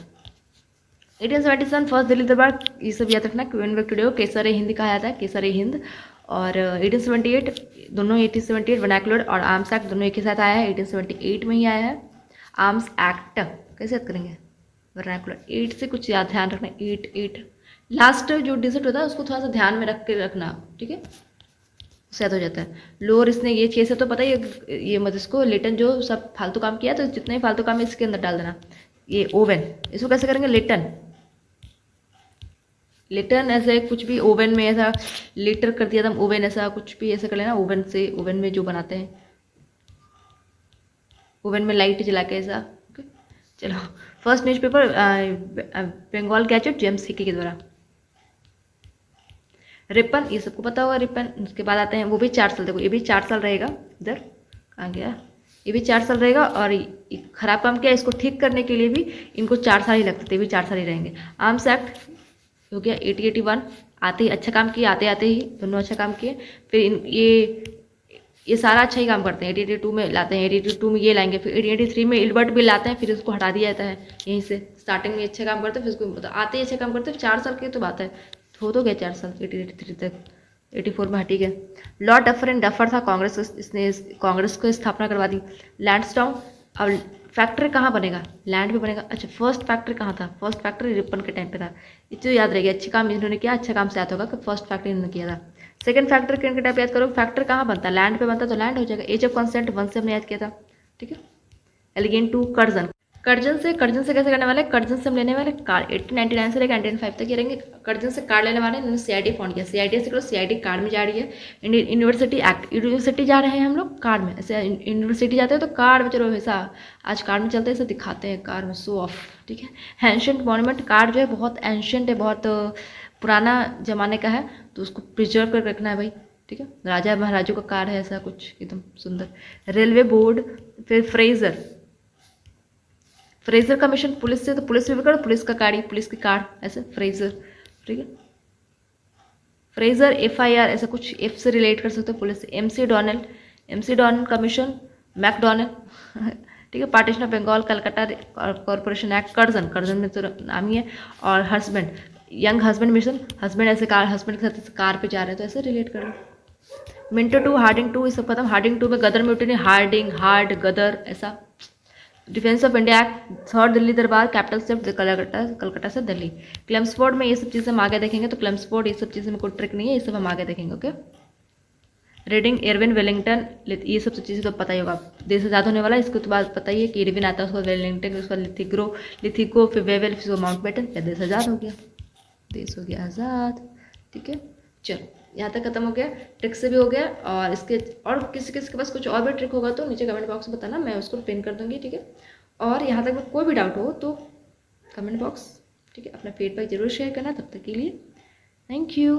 S1: 1877 फर्स्ट दिल्ली दरबार, ये सब याद रखना। क्वीन विक्टोरिया को केसर हिंद कहा जाता है, केसर हिंद। और 1878 दोनों 1878 वर्नाकुलर और आर्म्स एक्ट दोनों एक ही साथ आया है, 1878 में ही आया है। आर्म्स एक्ट कैसे याद करेंगे, वर्नाकुलर 8 से कुछ याद ध्यान रखना, 8 लास्ट जो डिजिट होता है उसको थोड़ा सा ध्यान में रख के रखना, ठीक है, उससे याद हो जाता है। लोअर इसने ये 6 से तो पता ही, ये मत इसको लिटन जो सब फालतू काम किया तो जितने ही फालतू काम है इसके अंदर डाल देना। ये ओवन, इसको कैसे करेंगे, लिटन, लिटन ऐसे कुछ भी ओवन में ऐसा लिटर कर दिया था, ओवन ऐसा कुछ भी ऐसा कर लेना, ओवन से, ओवन में जो बनाते हैं, ओवन में लाइट जला के ऐसा, ओके। चलो first newspaper Bengal gazette James Hicky के द्वारा। रिपन ये सबको पता होगा, रिपन। उसके बाद आते हैं, वो भी 4 साल, देखो ये भी 4 साल रहेगा, इधर कहाँ गया, ये भी 4 साल रहेगा। और खराब काम किया इसको ठीक करने के लिए भी इनको 4 साल ही लगते थे, भी 4 साल ही रहेंगे। आर्म्स एक्ट हो गया 1881, आते ही अच्छा काम किया, आते आते ही दोनों अच्छा काम किए। फिर ये सारा अच्छा ही काम करते हैं, 1882 में लाते हैं, 1882 में ये लाएंगे, फिर 1883 में इल्बर्ट बिल लाते हैं, फिर इसको हटा दिया जाता है यहीं से। स्टार्टिंग में अच्छा काम करते हैं, फिर इसको मतलब आते ही अच्छा काम करते हैं, 4 साल की तो बात है, हो तो गया 4 साल, 1883 तक, 84 में हटी गया। लॉर्ड डफर एंड डफर था कांग्रेस, इसने कांग्रेस को स्थापना करवा दी। लैंड्सडाउन, अब फैक्ट्री कहाँ बनेगा, लैंड पे बनेगा। अच्छा फर्स्ट फैक्ट्री कहाँ था, फर्स्ट फैक्ट्री रिपन के टाइम पे था, ये तो याद रहेगा, अच्छे काम इन्होंने किया, अच्छा काम से याद होगा कि फर्स्ट फैक्ट्री इन्होंने किया था। सेकंड फैक्ट्री किन के टाइप याद करो, फैक्ट्री कहाँ बनता है, लैंड पे बनता तो लैंड हो जाएगा। एज ऑफ कंसेंट 1 से हमने याद किया था, ठीक है। एलिगेन 2 कर्जन, कर्जन से कैसे करने वाले, कर्जन से हम लेने वाले कार्ड, 1899 से लेकर 1905 तक ये रहेंगे। कर्जन से कार्ड लेने वाले, इन्होंने CID फाउंड किया, CID से करो, CID कार्ड में जा रही है। इंडियन यूनिवर्सिटी एक्ट, यूनिवर्सिटी जा रहे हैं हम लोग कार्ड में, ऐसे यूनिवर्सिटी जाते हैं तो कार्ड में, चलो ऐसा आज कार्ड में चलते हैं, ऐसा दिखाते हैं कार्ड में, शो ऑफ, ठीक है। एंशियंट मॉन्यूमेंट, कार्ड जो है बहुत एंशियंट है, बहुत पुराना जमाने का है, तो उसको प्रिजर्व कर रखना है भाई, ठीक है। राजा महाराजों का कार्ड है ऐसा कुछ एकदम सुंदर। रेलवे बोर्ड, फिर फ्रेजर, फ्रेजर कमीशन, पुलिस से तो पुलिस में भी करो, पुलिस का कार्ड, पुलिस की कार्ड ऐसे फ्रेजर, ठीक है। फ्रेजर FIR ऐसा कुछ F से रिलेट कर सकते हो पुलिस से। MC डोनाल्ड कमीशन, मैकडोनल, ठीक है। Partition of Bengal, Calcutta corporation act, Curzon में तो नाम ही है। और husband, Younghusband mission, husband ऐसे कार, हस्बैंड के साथ कार पे जा रहे हैं तो ऐसे रिलेट कर लो। मिंटो 2, हार्डिंग 2 ये सब खत्म। हार्डिंग 2 में गदर म्यूटिनी, हार्ड गदर ऐसा। Defence of India act, third Delhi दरबार, कैपिटल सिफ्ट कलकत्ता से दिल्ली। क्लेम्सफोर्ड में ये सब चीज़ें हम आगे देखेंगे, तो क्लेम्सफोर्ड ये सब चीज़ें में कोई ट्रिक नहीं है, ये सब हम आगे देखेंगे, ओके। रीडिंग, इरविन वेलिंगटन, ये सब चीज़ें तो पता ही होगा। देश आज़ाद होने वाला, इसको तो बात पता ही है कि इरविन आता है, उसको वेलिंगटन, उसका लिथिगो, फिर वेवेल, फिर माउंट बैटन, फिर देश आज़ाद हो गया, देश हो गया आज़ाद, ठीक है। चलो यहाँ तक खत्म हो गया, ट्रिक से भी हो गया। और इसके और किसी के पास कुछ और भी ट्रिक होगा तो नीचे कमेंट बॉक्स में बताना, मैं उसको पिन कर दूँगी, ठीक है। और यहाँ तक में कोई भी डाउट हो तो कमेंट बॉक्स, ठीक है, अपना फीडबैक जरूर शेयर करना। तब तक के लिए थैंक यू।